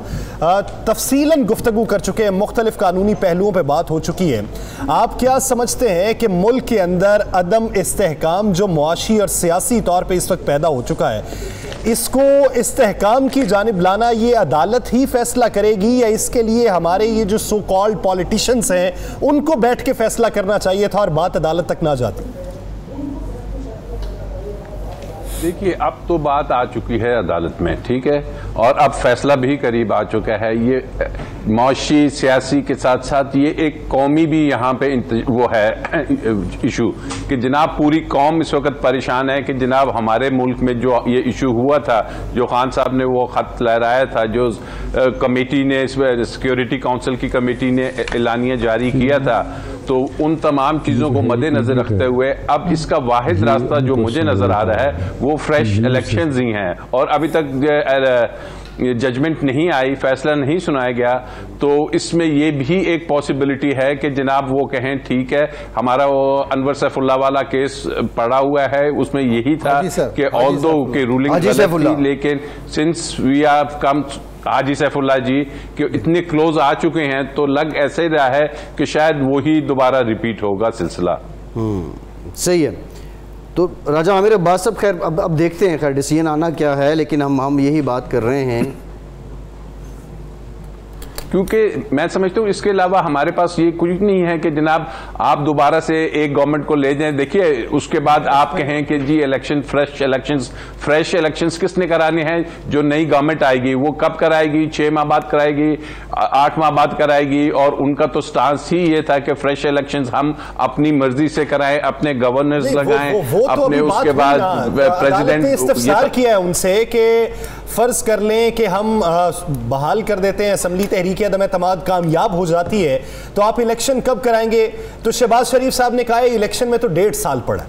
Speaker 1: तफसीलन गुफ्तगू कर चुके हैं, मुख्तलिफ कानूनी पहलुओं पर बात हो चुकी है। आप क्या समझते हैं कि मुल्क के अंदर अदम इस्तेहकाम जो मुआशी और सियासी तौर पर इस वक्त पैदा हो चुका है, इसको इस्तेहकाम की जानिब लाना ये अदालत ही फैसला करेगी या इसके लिए हमारे ये जो सो कॉल्ड पॉलिटिशियंस हैं उनको बैठ के फैसला करना चाहिए था और बात अदालत तक ना जाती?
Speaker 10: देखिए, अब तो बात आ चुकी है अदालत में, ठीक है, और अब फैसला भी करीब आ चुका है। ये मौशी सियासी के साथ साथ ये एक कौमी भी यहाँ पे वो है इशू कि जनाब पूरी कौम इस वक्त परेशान है कि जनाब हमारे मुल्क में जो ये इशू हुआ था, जो खान साहब ने वो खत लहराया था, जो कमेटी ने सिक्योरिटी काउंसिल की कमेटी ने एलानिया जारी किया था, तो उन तमाम चीज़ों को मद्देनजर रखते हुए अब इसका वाहिद रास्ता जो मुझे नज़र आ रहा है वो फ्रेश इलेक्शंस ही हैं। और अभी तक जजमेंट नहीं आई, फैसला नहीं सुनाया गया, तो इसमें ये भी एक पॉसिबिलिटी है कि जनाब वो कहें ठीक है, हमारा वो अनवर सैफुल्लाह वाला केस पड़ा हुआ है, उसमें यही था कि ऑल्दो के रूलिंग गलत थी, लेकिन सिंस वी हैव कम हाजी सैफुल्लाह जी कि इतने क्लोज आ चुके हैं, तो लग ऐसे रहा है कि शायद वही दोबारा रिपीट होगा सिलसिला।
Speaker 3: सही है। तो राजा आमिर अब्बास साहब, खैर अब देखते हैं खैर डिसीजन आना क्या है, लेकिन हम यही बात कर रहे हैं
Speaker 10: क्योंकि मैं समझता हूँ इसके अलावा हमारे पास ये कुछ नहीं है कि जनाब आप दोबारा से एक गवर्नमेंट को ले जाएं। देखिए, उसके बाद आप कहें कि जी इलेक्शन फ्रेश इलेक्शंस किसने कराने हैं? जो नई गवर्नमेंट आएगी वो कब कराएगी? 6 माह बाद कराएगी, 8 माह बाद कराएगी, और उनका तो स्टांस ही ये था कि फ्रेश इलेक्शंस हम अपनी मर्जी से कराएं, अपने गवर्नर्स लगाएं, अपने उसके बाद प्रेसिडेंट ने इस्तफसार
Speaker 1: किया है उनसे कि फर्ज कर लें कि हम बहाल कर देते हैं, असम्बली तहरीक अदम एतमाद कामयाब हो जाती है, तो आप इलेक्शन कब कराएंगे? तो शहबाज शरीफ साहब ने कहा है इलेक्शन में तो 1.5 साल पड़ा।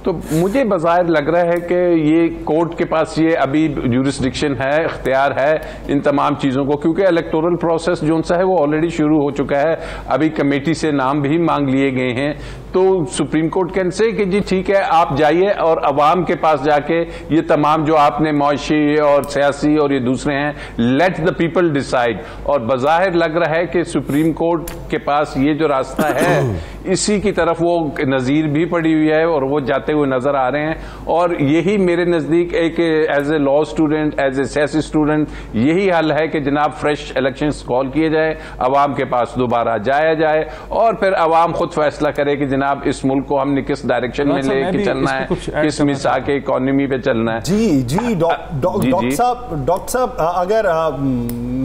Speaker 10: तो मुझे बज़ाहिर लग रहा है कि ये कोर्ट के पास ये अभी ज्यूरिसडिक्शन है, इख्तियार है इन तमाम चीज़ों को, क्योंकि इलेक्टोरल प्रोसेस जो सा है वो ऑलरेडी शुरू हो चुका है, अभी कमेटी से नाम भी मांग लिए गए हैं। तो सुप्रीम कोर्ट कैन से कि जी ठीक है, आप जाइए और अवाम के पास जाके ये तमाम जो आपने मौशी और सियासी और ये दूसरे हैं, लेट द पीपल डिसाइड। और बज़ाहिर लग रहा है कि सुप्रीम कोर्ट के पास ये जो रास्ता है इसी की तरफ वो नज़ीर भी पड़ी हुई है और वो जाते हुए नजर आ रहे हैं। और यही मेरे नज़दीक एक as a law student, as a सियासी स्टूडेंट, यही हल है कि जनाब फ्रेश इलेक्शंस कॉल किए जाए, अवाम के पास दोबारा जाया जाए और फिर अवाम खुद फैसला करे कि जनाब इस मुल्क को हमने किस डायरेक्शन में लेके चलना है, किस मिसा के इकोनॉमी पे चलना है।
Speaker 1: जी डॉक्टर साहब, अगर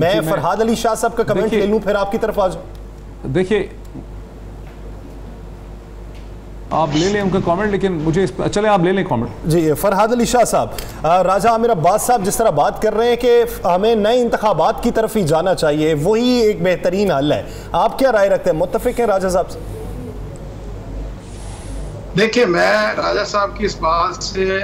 Speaker 1: मैं फरहाद अली शाह साहब का कमेंट ले लूं फिर आपकी तरफ आ जाऊं।
Speaker 5: देखिए, आप ले लें उनका कमेंट, लेकिन मुझे चले आप ले लें कमेंट।
Speaker 1: जी फरहाद अली शाह साहब, राजा आमिर अब्बास साहब जिस तरह बात कर रहे हैं कि हमें नए इंतखाबात की तरफ ही जाना चाहिए, वही एक बेहतरीन हल है, आप क्या राय रखते हैं? मुत्तफिक हैं राजा साहब से?
Speaker 2: देखिए, मैं राजा साहब की इस बात से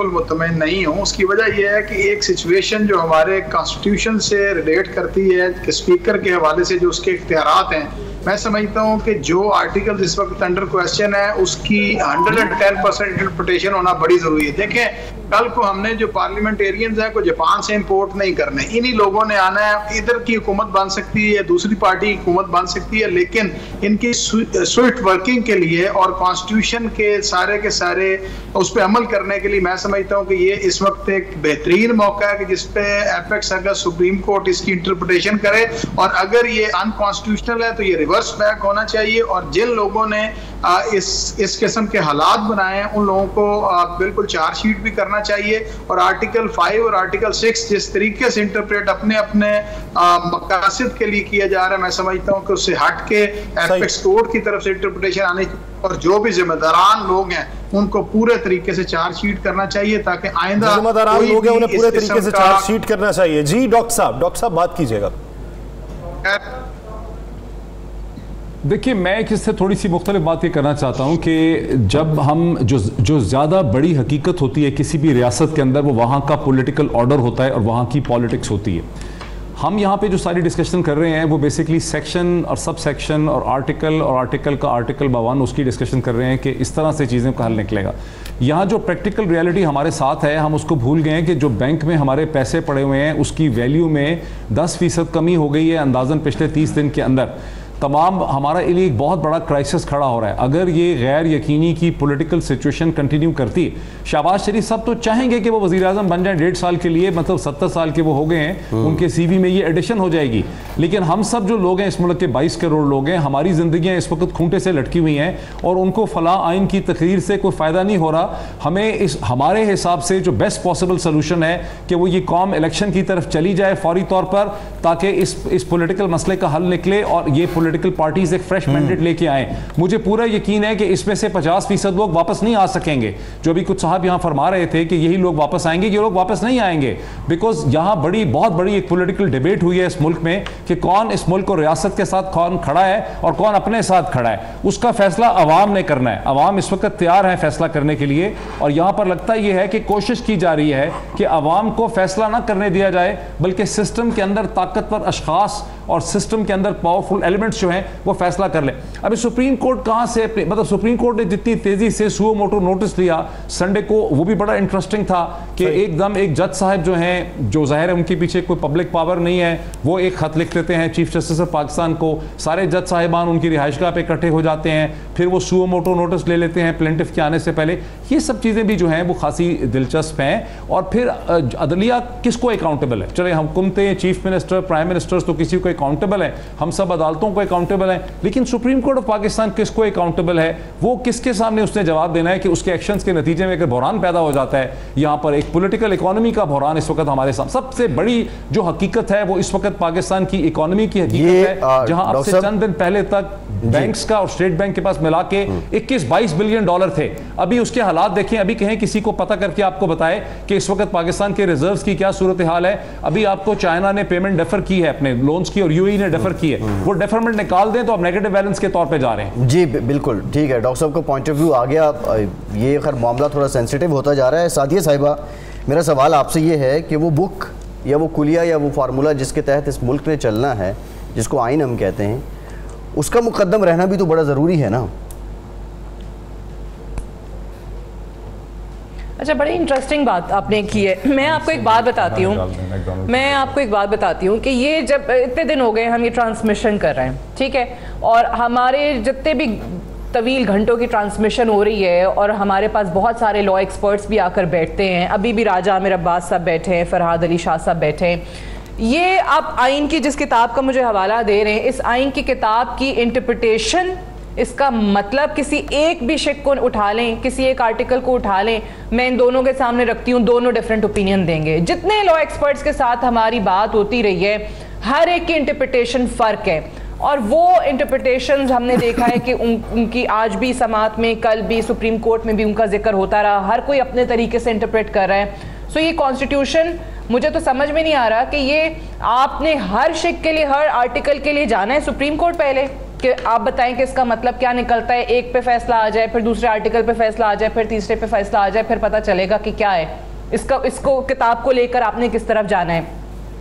Speaker 2: मुतमईन नहीं हूँ। उसकी वजह यह है कि एक सिचुएशन जो हमारे कॉन्स्टिट्यूशन से रिलेट करती है कि स्पीकर के हवाले से जो उसके इख्तियारात हैं, मैं समझता हूँ कि जो आर्टिकल इस वक्त अंडर क्वेश्चन है उसकी 110% इंटरप्रिटेशन होना बड़ी जरूरी है। देखें, कल को हमने जो पार्लियामेंटेरियंस है को जापान से इंपोर्ट नहीं करने, इन्हीं लोगों ने आना है। इधर की हुकूमत बन सकती है, दूसरी पार्टी की हुकूमत बन सकती है, लेकिन इनकी स्विफ्ट वर्किंग के लिए और कॉन्स्टिट्यूशन के सारे उस पर अमल करने के लिए मैं समझता हूँ कि ये इस वक्त एक बेहतरीन मौका है कि जिसपे एपेक्स अगर सुप्रीम कोर्ट इसकी इंटरप्रिटेशन करे, और अगर ये अनकॉन्स्टिट्यूशनल है तो ये रिवर्स बैक होना चाहिए। और जिन लोगों ने इस किस्म के हालात बनाए हैं उन लोगों को बिल्कुल चार्जशीट भी करना चाहिए। और आर्टिकल 5 और आर्टिकल 6 जिस तरीके से इंटरप्रेट अपने अपने मकासद के लिए किया जा रहा है, मैं समझता हूँ कि उससे हट के एपेक्स कोर्ट की तरफ से इंटरप्रिटेशन आने, और जो भी जिम्मेदारान लोग हैं उनको पूरे तरीके से चार्जशीट करना चाहिए ताकि आइंदा
Speaker 1: जिम्मेदारान लोग हैं उन्हें पूरे तरीके से चार्जशीट करना चाहिए। जी डॉक्टर साहब बात कीजिएगा।
Speaker 5: देखिए, मैं एक इससे थोड़ी सी मुख्तलिफ बात ये करना चाहता हूँ कि जब हम जो ज़्यादा बड़ी हकीकत होती है किसी भी रियासत के अंदर, वो वहाँ का पॉलिटिकल ऑर्डर होता है और वहाँ की पॉलिटिक्स होती है। हम यहाँ पे जो सारी डिस्कशन कर रहे हैं वो बेसिकली सेक्शन और सब सेक्शन और आर्टिकल का आर्टिकल बावन उसकी डिस्कशन कर रहे हैं कि इस तरह से चीज़ें का हल निकलेगा। यहाँ जो प्रैक्टिकल रियलिटी हमारे साथ है, हम उसको भूल गए हैं कि जो बैंक में हमारे पैसे पड़े हुए हैं उसकी वैल्यू में 10% कमी हो गई है अंदाज़न पिछले 30 दिन के अंदर। तमाम हमारा लिए एक बहुत बड़ा क्राइसिस खड़ा हो रहा है। अगर ये गैर यकीनी की पॉलिटिकल सिचुएशन कंटिन्यू करती, शहबाज शरीफ सब तो चाहेंगे कि वो वज़ीर आज़म बन जाए 1.5 साल के लिए, मतलब 70 साल के वो हो गए हैं, उनके CV में ये एडिशन हो जाएगी। लेकिन हम सब जो लोग हैं इस मुल्क के 22 करोड़ लोग हैं, हमारी ज़िंदगियाँ इस वक्त खूंटे से लटकी हुई हैं और उनको फलां आइन की तकरीर से कोई फ़ायदा नहीं हो रहा। हमें हमारे हिसाब से जो बेस्ट पॉसिबल सोल्यूशन है कि वो ये कौम इलेक्शन की तरफ चली जाए फौरी तौर पर, ताकि इस पॉलिटिकल मसले का हल निकले और ये पॉलिटिकल पार्टीज एक फ्रेश मैंडेट लेके आए। मुझे पूरा यकीन है कि इसमें से 50% लोग वापस नहीं आ सकेंगे। जो अभी कुछ साहब यहाँ फरमा रहे थे कि यही लोग वापस आएंगे, ये लोग वापस नहीं आएंगे, बिकॉज यहाँ बहुत बड़ी एक पॉलिटिकल डिबेट हुई है इस मुल्क में कि कौन इस मुल्क को रियासत के साथ कौन खड़ा है और कौन अपने साथ खड़ा है। उसका फैसला अवाम ने करना है। अवाम इस वक्त तैयार है फैसला करने के लिए, और यहाँ पर लगता यह है कि कोशिश की जा रही है कि अवाम को फैसला ना करने दिया जाए, बल्कि सिस्टम के अंदर ताकतवर अशखास और सिस्टम के अंदर पावरफुल एलिमेंट्स जो हैं वो फैसला कर ले। अभी सुप्रीम कोर्ट कहां से मतलब सुप्रीम कोर्ट ने जितनी तेजी से सुओ मोटो नोटिस लिया संडे को, वो भी बड़ा इंटरेस्टिंग था कि एकदम एक जज साहब जो हैं, जो जाहिर है उनके पीछे कोई पब्लिक पावर नहीं है, वो एक खत लिख देते हैं चीफ जस्टिस ऑफ पाकिस्तान को, सारे जज साहिबान उनकी रिहाइशगाह पे इकट्ठे हो जाते हैं, फिर वो सुओ मोटो नोटिस ले लेते हैं प्लेंटिफ के आने से पहले। ये सब चीज़ें भी जो हैं वो खासी दिलचस्प हैं। और फिर अदलिया किसको अकाउंटेबल है? चले हुकूमतें, चीफ मिनिस्टर, प्राइम मिनिस्टर्स तो किसी को अकाउंटेबल है, हम सब अदालतों को अकाउंटेबल है, लेकिन सुप्रीम कोर्ट ऑफ पाकिस्तान किसको अकाउंटेबल है? वो किसके सामने उसने जवाब देना है कि उसके एक्शंस के नतीजे में अगर बहरान पैदा हो जाता है, यहाँ पर एक पॉलिटिकल इकोनॉमी का बहरान इस वक्त हमारे सामने। सबसे बड़ी जो हकीकत है वो इस वक्त पाकिस्तान की इकोनॉमी की हकीकत है, जहां अब से चंद दिन पहले तक बैंक्स का और स्टेट बैंक के पास मिला के 21-22 बिलियन डॉलर थे। अभी उसके हालात देखें, अभी कहें किसी को पता करके आपको बताए कि इस वक्त पाकिस्तान के रिजर्व्स की क्या सूरत हाल है। अभी आपको चाइना ने पेमेंट डेफर की है अपने लोन्स की और यूएई ने डेफर की है, वो डेफरमेंट निकाल दें तो अब नेगेटिव बैलेंस के तौर पे जा रहे हैं।
Speaker 3: जी बिल्कुल ठीक है, डॉक्टर साहब का पॉइंट ऑफ व्यू आ गया। ये खैर मामला थोड़ा सेंसिटिव होता जा रहा है। सादिया साहिबा, मेरा सवाल आपसे ये है कि वो बुक या वो कुलिया या वो फार्मूला जिसके तहत इस मुल्क ने चलना है, जिसको आइन हम कहते हैं, उसका मुकद्दम रहना भी तो बड़ा ज़रूरी है ना।
Speaker 6: अच्छा, बड़ी इंटरेस्टिंग बात आपने की है। मैं आपको एक बात बताती हूँ कि ये जब इतने दिन हो गए हम ये ट्रांसमिशन कर रहे हैं, ठीक है, और हमारे जितने भी तवील घंटों की ट्रांसमिशन हो रही है और हमारे पास बहुत सारे लॉ एक्सपर्ट्स भी आकर बैठते हैं। अभी भी राजा आमिर अब्बास साहब बैठे हैं, फरहाद अली शाह साहब बैठे हैं। ये आप आइन की जिस किताब का मुझे हवाला दे रहे हैं, इस आइन की किताब की इंटरप्रिटेशन, इसका मतलब किसी एक भी शिक को उठा लें, किसी एक आर्टिकल को उठा लें, मैं इन दोनों के सामने रखती हूँ, दोनों डिफरेंट ओपिनियन देंगे। जितने लॉ एक्सपर्ट्स के साथ हमारी बात होती रही है, हर एक की इंटरप्रिटेशन फ़र्क है, और वो इंटरप्रिटेशंस हमने देखा है कि उनकी आज भी समात में, कल भी सुप्रीम कोर्ट में भी उनका जिक्र होता रहा। हर कोई अपने तरीके से इंटरप्रेट कर रहा है। सो ये कॉन्स्टिट्यूशन मुझे तो समझ में नहीं आ रहा कि ये आपने हर शिक के लिए, हर आर्टिकल के लिए जाना है सुप्रीम कोर्ट पहले, कि आप बताएं कि इसका मतलब क्या निकलता है। एक पे फैसला आ जाए, फिर दूसरे आर्टिकल पे फैसला आ जाए, फिर तीसरे पे फैसला आ जाए, फिर पता चलेगा कि क्या है इसको किताब को लेकर आपने किस तरफ जाना है।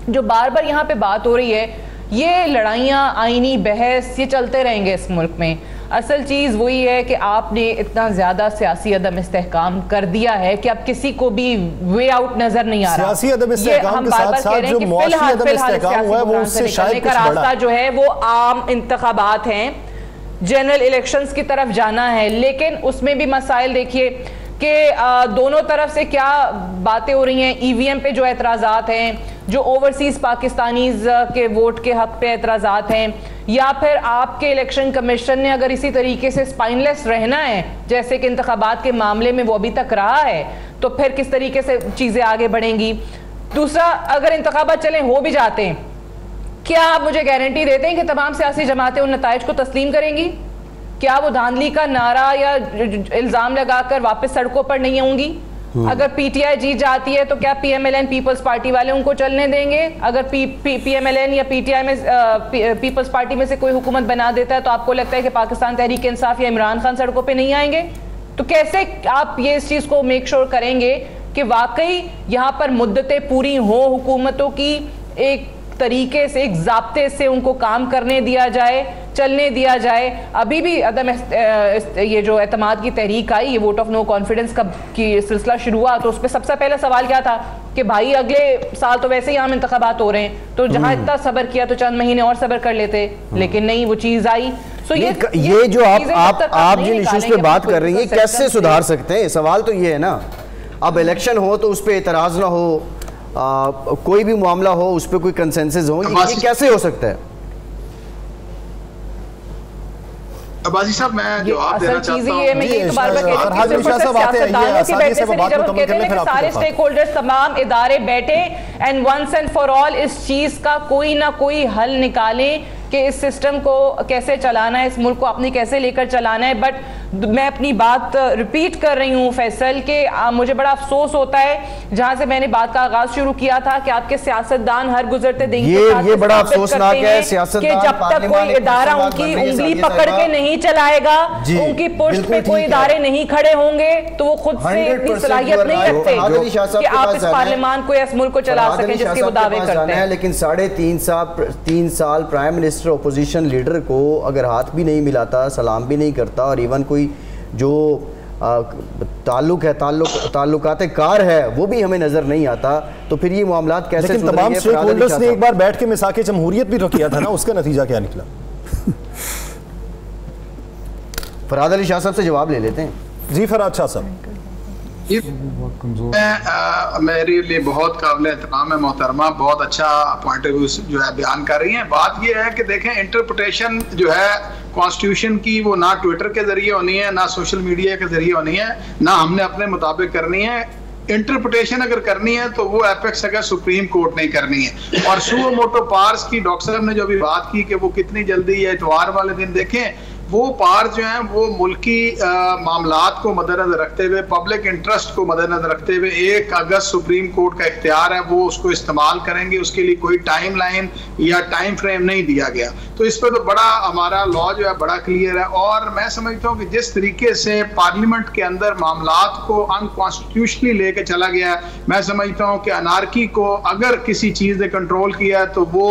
Speaker 6: जो बार बार यहाँ पे बात हो रही है, ये लड़ाइयाँ, आईनी बहस, ये चलते रहेंगे इस मुल्क में। असल चीज़ वही है कि आपने इतना ज़्यादा सियासी अदम इस्तेहकाम कर दिया है कि अब किसी को भी वे आउट नजर नहीं आ रहा।
Speaker 1: सियासी अदम इस्तेहकाम के साथ-साथ जो मुआशी अदम इस्तेहकाम हुआ है वो उससे शायद कुछ बड़ा
Speaker 6: रास्ता जो है वो आम इंतखाबात हैं, जनरल इलेक्शंस की तरफ जाना है। लेकिन उसमें भी मसाइल देखिए कि दोनों तरफ से क्या बातें हो रही हैं। ईवीएम पे जो एतराज़ात हैं, जो ओवरसीज़ पाकिस्तानीज़ के वोट के हक पे एतराज़ात हैं, या फिर आपके इलेक्शन कमीशन ने अगर इसी तरीके से स्पाइनलेस रहना है जैसे कि इंतखाबात के मामले में वो अभी तक रहा है, तो फिर किस तरीके से चीज़ें आगे बढ़ेंगी। दूसरा, अगर इंतखाबात चलें हो भी जाते हैं, क्या आप मुझे गारंटी देते हैं कि तमाम सियासी जमातें उन नताइज को तस्लीम करेंगी? क्या वो धांधली का नारा या इल्ज़ाम लगाकर वापस सड़कों पर नहीं आऊंगी? अगर पीटीआई जीत जाती है तो क्या पीएमएलएन पीपल्स पार्टी वाले उनको चलने देंगे? अगर पीएमएलएन या पीटीआई में पीपल्स पार्टी में से कोई हुकूमत बना देता है तो आपको लगता है कि पाकिस्तान तहरीक इंसाफ या इमरान खान सड़कों पे नहीं आएंगे? तो कैसे आप ये इस चीज़ को मेक श्योर करेंगे कि वाकई यहाँ पर मुद्दतें पूरी हों, हुकूमतों की एक तरीके से, एक ज़ाब्ते से उनको काम करने दिया जाए, चलने दिया जाए? अभी भी अदम ये जो एतमाद की तहरीक आई, ये वोट ऑफ नो कॉन्फिडेंस का की सिलसिला शुरू हुआ, तो उस पर सबसे पहला सवाल क्या था कि भाई अगले साल तो वैसे ही आम इंतखाबात हो रहे हैं, तो जहां इतना सब्र किया तो चंद महीने और सब्र कर लेते। लेकिन नहीं, वो चीज़ आई। सो
Speaker 3: ये जो आप जिन इश्यूज पे बात कर रही हैं, कैसे सुधार सकते हैं? सवाल तो ये है ना, अब इलेक्शन हो तो उस पर एतराज़ ना हो, कोई भी मामला हो उस पर कोई कंसेंसस हो, ये कैसे हो सकता है?
Speaker 2: अब्बासी साहब, मैं जवाब देना चाहता हूं।
Speaker 6: मैं ये बार बार कहती हूं कि सारे स्टेक होल्डर्स, तमाम इदारे बैठे and once and for all इस चीज का कोई ना कोई हल निकालें कि इस सिस्टम को कैसे चलाना है, इस मुल्क को अपनी कैसे लेकर चलाना है। बट मैं अपनी बात रिपीट कर रही हूँ फैसल के मुझे बड़ा अफसोस होता है, जहाँ से मैंने बात का आगाज शुरू किया था, कि आपके सियासतदान हर गुजरते दिन
Speaker 3: ये बड़ा अफसोसनाक है सियासतदान,
Speaker 6: जब तक कोई इदारा उनकी उंगली पकड़ के नहीं चलाएगा, उनकी पुष्ट पे कोई इदारे नहीं खड़े होंगे, तो वो खुद से इतनी सलाहियत नहीं रखते कि आप इस पार्लियामान को या इस मुल्क को चला सकें जिसके वो दावे करते हैं।
Speaker 3: लेकिन 3.5 साल प्राइम मिनिस्टर ओपोजिशन लीडर को अगर हाथ भी नहीं मिलाता, सलाम भी नहीं करता, और इवन कोई जो ताल्लुकात कार है वो भी हमें नजर नहीं आता, तो फिर ये मामलात कैसे?
Speaker 1: लेकिन तमाम स्टेक होल्डर्स ने एक बार बैठ के मिसाके जमहूरियत भी किया था ना, उसका नतीजा क्या निकला?
Speaker 3: फरहाद अली शाह साहब से जवाब ले लेते हैं।
Speaker 1: जी फरहाद शाह साहब।
Speaker 2: मेरे लिए बहुत काबिल एहतराम है मोहतरमा, बहुत अच्छा पॉइंट ऑफ व्यू जो है बयान कर रही हैं। बात यह है कि देखें, इंटरप्रिटेशन जो है कॉन्स्टिट्यूशन की, वो ना ट्विटर के जरिए होनी है, ना सोशल मीडिया के जरिए होनी है, ना हमने अपने मुताबिक करनी है। इंटरप्रिटेशन अगर करनी है तो वो एपेक्स अगर सुप्रीम कोर्ट नहीं करनी है। और सुओ मोटो पार्स की डॉक्टर साहब ने जो अभी बात की कि वो कितनी जल्दी या इतवार वाले दिन, देखें वो पार जो है वो मुल्की मामलात को मद्देनजर रखते हुए, पब्लिक इंटरेस्ट को मद्देनजर रखते हुए 1 अगस्त सुप्रीम कोर्ट का इख्तियार है, वो उसको इस्तेमाल करेंगे। उसके लिए कोई टाइम लाइन या टाइम फ्रेम नहीं दिया गया। तो इस पर तो बड़ा हमारा लॉ जो है बड़ा क्लियर है। और मैं समझता हूँ कि जिस तरीके से पार्लियामेंट के अंदर मामलात को अनकॉन्स्टिट्यूशनली लेके चला गया, मैं समझता हूँ कि अनारकी को अगर किसी चीज़ ने कंट्रोल किया तो वो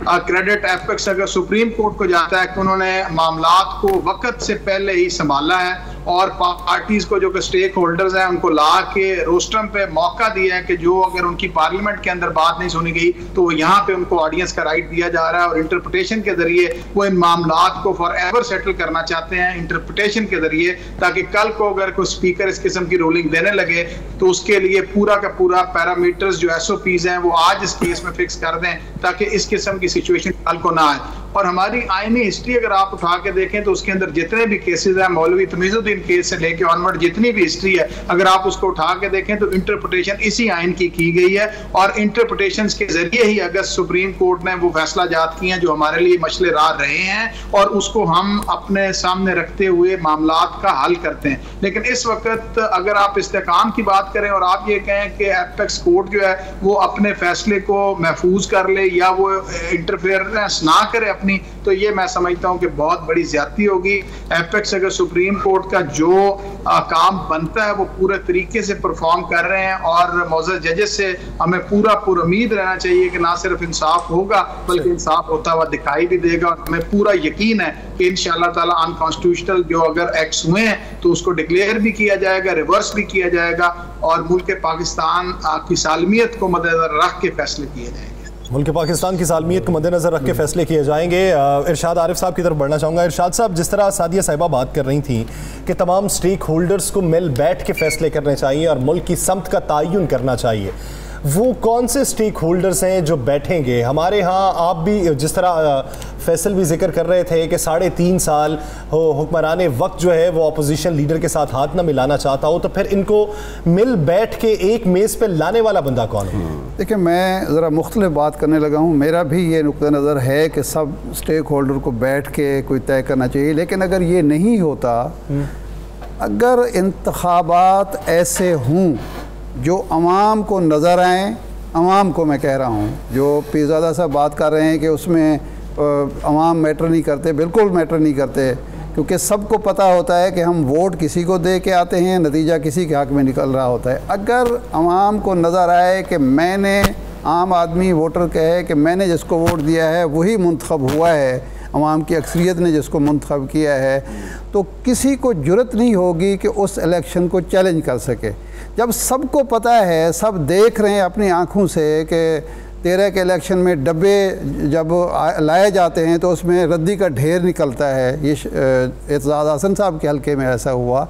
Speaker 2: क्रेडिट एपेक्स अगर सुप्रीम कोर्ट को जाता है कि उन्होंने मामलात को वक्त से पहले ही संभाला है, और पार्टीज को जो कि स्टेक होल्डर्स हैं उनको ला के रोस्टम पे मौका दिया है कि जो अगर उनकी पार्लियामेंट के अंदर बात नहीं सुनी गई तो यहाँ पे उनको ऑडियंस का राइट दिया जा रहा है। और इंटरप्रिटेशन के जरिए वो इन मामलात को फॉर एवर सेटल करना चाहते हैं इंटरप्रिटेशन के जरिए, ताकि कल को अगर कोई स्पीकर इस किस्म की रूलिंग देने लगे तो उसके लिए पूरा का पूरा पैरामीटर्स जो SOPs हैं वो आज इस केस में फिक्स कर दें, ताकि इस किस्म की सिचुएशन कल को ना आए। और हमारी आईनी हिस्ट्री अगर आप उठा के देखें तो उसके अंदर जितने भी केसेस हैं, मौलवी तमीजुद्दीन केस से लेके ऑनवर्ड जितनी भी हिस्ट्री है, अगर आप उसको उठा के देखें तो इंटरप्रिटेशन इसी आइन की गई है। और इंटरप्रिटेशन के जरिए ही अगस्त सुप्रीम कोर्ट ने वो फैसला जात किए हैं जो हमारे लिए मसले राह रहे हैं, और उसको हम अपने सामने रखते हुए मामलात का हल करते हैं। लेकिन इस वक्त अगर आप इस्तेकाम की बात करें और आप ये कहें कि एपेक्स कोर्ट जो है वो अपने फैसले को महफूज कर ले या वो इंटरफेरेंस ना करे अपनी, तो ये मैं समझता हूँ कि बहुत बड़ी ज्यादती होगी। एपेक्स अगर सुप्रीम कोर्ट का जो काम बनता है वो पूरे तरीके से परफॉर्म कर रहे हैं और मौजूद जजेस से हमें पूरा उम्मीद रहना चाहिए कि ना सिर्फ इंसाफ होगा बल्कि इंसाफ होता हुआ दिखाई भी देगा। और हमें पूरा यकीन है कि इंशाअल्लाह ताला अनकॉन्स्टिट्यूशनल जो अगर एक्ट्स हुए हैं तो उसको डिक्लेयर भी किया जाएगा, रिवर्स भी किया जाएगा और मुल्क पाकिस्तान की सालमियत को मद्देनजर रख के फैसले किए जाएंगे।
Speaker 1: मुल्क पाकिस्तान की सालमियत को मद्देनजर रख के फैसले किए जाएंगे। इरशाद आरिफ साहब की तरफ बढ़ना चाहूँगा। इरशाद साहब, जिस तरह सादिया साहिबा बात कर रही थी कि तमाम स्टेक होल्डर्स को मिल बैठ के फैसले करने चाहिए और मुल्क की समत का तयन करना चाहिए, वो कौन से स्टेक होल्डर्स हैं जो बैठेंगे? हमारे यहाँ आप भी जिस तरह फैसल भी जिक्र कर रहे थे कि 3.5 साल हुक्मरान वक्त जो है वो अपोजिशन लीडर के साथ हाथ ना मिलाना चाहता हो, तो फिर इनको मिल बैठ के एक मेज़ पे लाने वाला बंदा कौन है?
Speaker 7: देखिए, मैं ज़रा मुख्तलिफ बात करने लगा हूँ। मेरा भी ये नुक्ता नज़र है कि सब स्टेक होल्डर को बैठ के कोई तय करना चाहिए, लेकिन अगर ये नहीं होता, अगर इंतखाबात ऐसे हों जो अवाम को नज़र आएँ, अवाम को मैं कह रहा हूँ, जो पीरज़ादा साहब बात कर रहे हैं कि उसमें अवाम मैटर नहीं करते, बिल्कुल मैटर नहीं करते, क्योंकि सबको पता होता है कि हम वोट किसी को दे के आते हैं, नतीजा किसी के हक़ में निकल रहा होता है। अगर अवाम को नज़र आए कि मैंने, आम आदमी वोटर कहे कि मैंने जिसको वोट दिया है वही मुंतखब हुआ है, अवाम की अक्सरियत ने जिसको मुंतखब किया है, तो किसी को जुर्रत नहीं होगी कि उस इलेक्शन को चैलेंज कर सके। जब सबको पता है, सब देख रहे हैं अपनी आँखों से कि 13 के इलेक्शन में डब्बे जब लाए जाते हैं तो उसमें रद्दी का ढेर निकलता है। ये एतजाज़ हसन साहब के हल्के में ऐसा हुआ।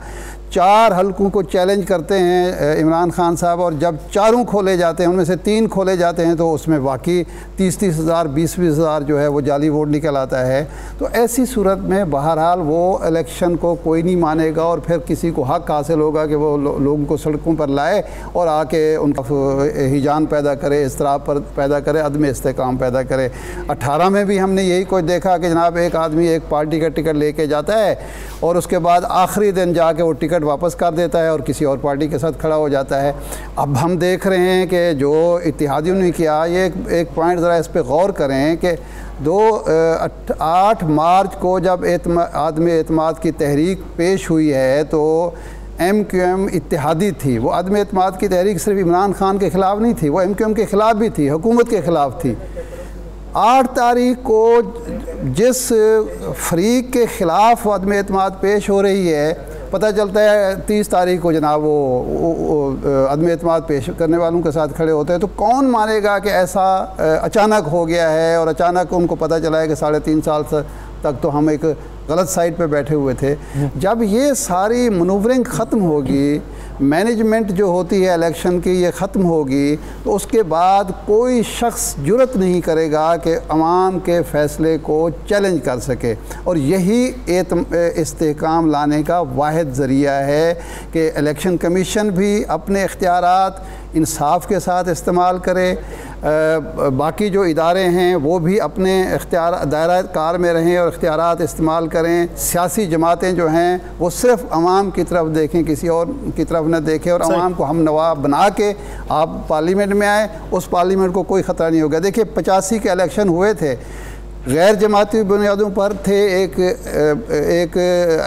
Speaker 7: 4 हल्कों को चैलेंज करते हैं इमरान खान साहब, और जब चारों खोले जाते हैं, उनमें से 3 खोले जाते हैं, तो उसमें बाकी 30-30 हज़ार 20-20 हज़ार जो है वो जाली वोट निकल आता है। तो ऐसी सूरत में बहरहाल वो इलेक्शन को कोई नहीं मानेगा और फिर किसी को हक़ हासिल होगा कि वो लोगों को सड़कों पर लाए और आके उनका हिजान पैदा करे, इस्तराब पर पैदा करे, अदम इस्तेकाम पैदा करे। 18 में भी हमने यही कुछ देखा कि जनाब एक आदमी एक पार्टी का टिकट लेके जाता है और उसके बाद आखिरी दिन जाके वो टिकट वापस कर देता है और किसी और पार्टी के साथ खड़ा हो जाता है। अब हम देख रहे हैं कि जो इत्तेहादियों ने किया, ये एक पॉइंट ज़रा इस पर गौर करें कि 8 मार्च को जब आदम एतमाद की तहरीक पेश हुई है तो MQM इत्तेहादी थी। वो आदम एतमाद की तहरीक सिर्फ इमरान खान के ख़िलाफ़ नहीं थी, वो MQM के ख़िलाफ़ भी थी, हुकूमत के ख़िलाफ़ थी। 8 तारीख को जिस फरीक के ख़िलाफ़ आदम एतमाद पेश हो रही है, पता चलता है 30 तारीख को जनाब वो आदम एतमाद पेश करने वालों के साथ खड़े होते हैं। तो कौन मानेगा कि ऐसा अचानक हो गया है और अचानक उनको पता चला है कि 3.5 साल तक तो हम एक गलत साइड पे बैठे हुए थे। जब ये सारी मनूवरिंग ख़त्म होगी, मैनेजमेंट जो होती है इलेक्शन की ये ख़त्म होगी, तो उसके बाद कोई शख्स जुर्रत नहीं करेगा कि अवाम के फ़ैसले को चैलेंज कर सके। और यही इस्तेहकाम लाने का वाहिद ज़रिया है कि इलेक्शन कमीशन भी अपने इख्तियारात इंसाफ के साथ इस्तेमाल करे, बाकी जो इदारे हैं वो भी अपने इख्तियार दायरा कार में रहें और इख्तियारात इस्तेमाल करें। सियासी जमातें जो हैं वो सिर्फ अवाम की तरफ देखें, किसी और की तरफ न देखें, और अवाम को हम नवाब बना के आप पार्लियामेंट में आए, उस पार्लियामेंट को कोई ख़तरा नहीं होगा। देखिए 85 के इलेक्शन हुए थे, गैर जमाती बुनियादों पर थे। एक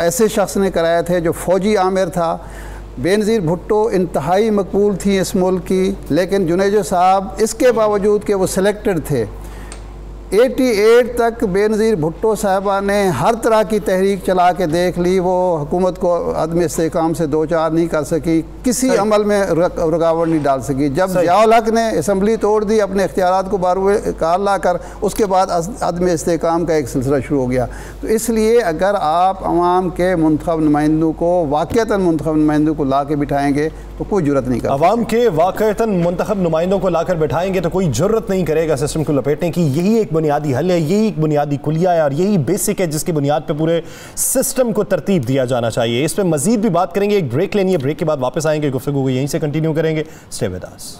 Speaker 7: ऐसे शख्स ने कराए थे जो फ़ौजी आमिर था। बेनज़ीर भुट्टो इंतहाई मकबूल थी इस मुल्क की, लेकिन जुनेजो साहब इसके बावजूद कि वो सिलेक्टेड थे, 88 तक बेनज़ीर भुट्टो साहबा ने हर तरह की तहरीक चला के देख ली, वो हुकूमत को अदम इस्तेहकाम से 2-4 नहीं कर सकी, किसी अमल में रुकावट नहीं डाल सकी। जब ज़ियाउल हक ने असम्बली तोड़ दी, अपने इख्तियारात को कार ला कर, उसके बाद अदम इस्तेहकाम का एक सिलसिला शुरू हो गया। तो इसलिए अगर आप अवाम के मुंतखब नुमाइंदों को, वाक़तन मुंतखब नुमाइंदों को ला के बिठाएँगे तो कोई जुर्रत नहीं करेगा।
Speaker 1: अवाम के वाक़तन मुंतखब नुमाइंदों को लाकर बैठाएंगे तो कोई जुर्रत नहीं करेगा सिस्टम को लपेटने की। यही एक बुनियादी हल है, यही एक बुनियादी कुलिया है और यही बेसिक है जिसकी बुनियाद पे पूरे सिस्टम को तरतीब दिया जाना चाहिए। इस पर मजीद भी बात करेंगे, एक ब्रेक लेनी है, ब्रेक के बाद वापस आएंगे, गुफ्तगू को यहीं से कंटिन्यू करेंगे। Stay with us.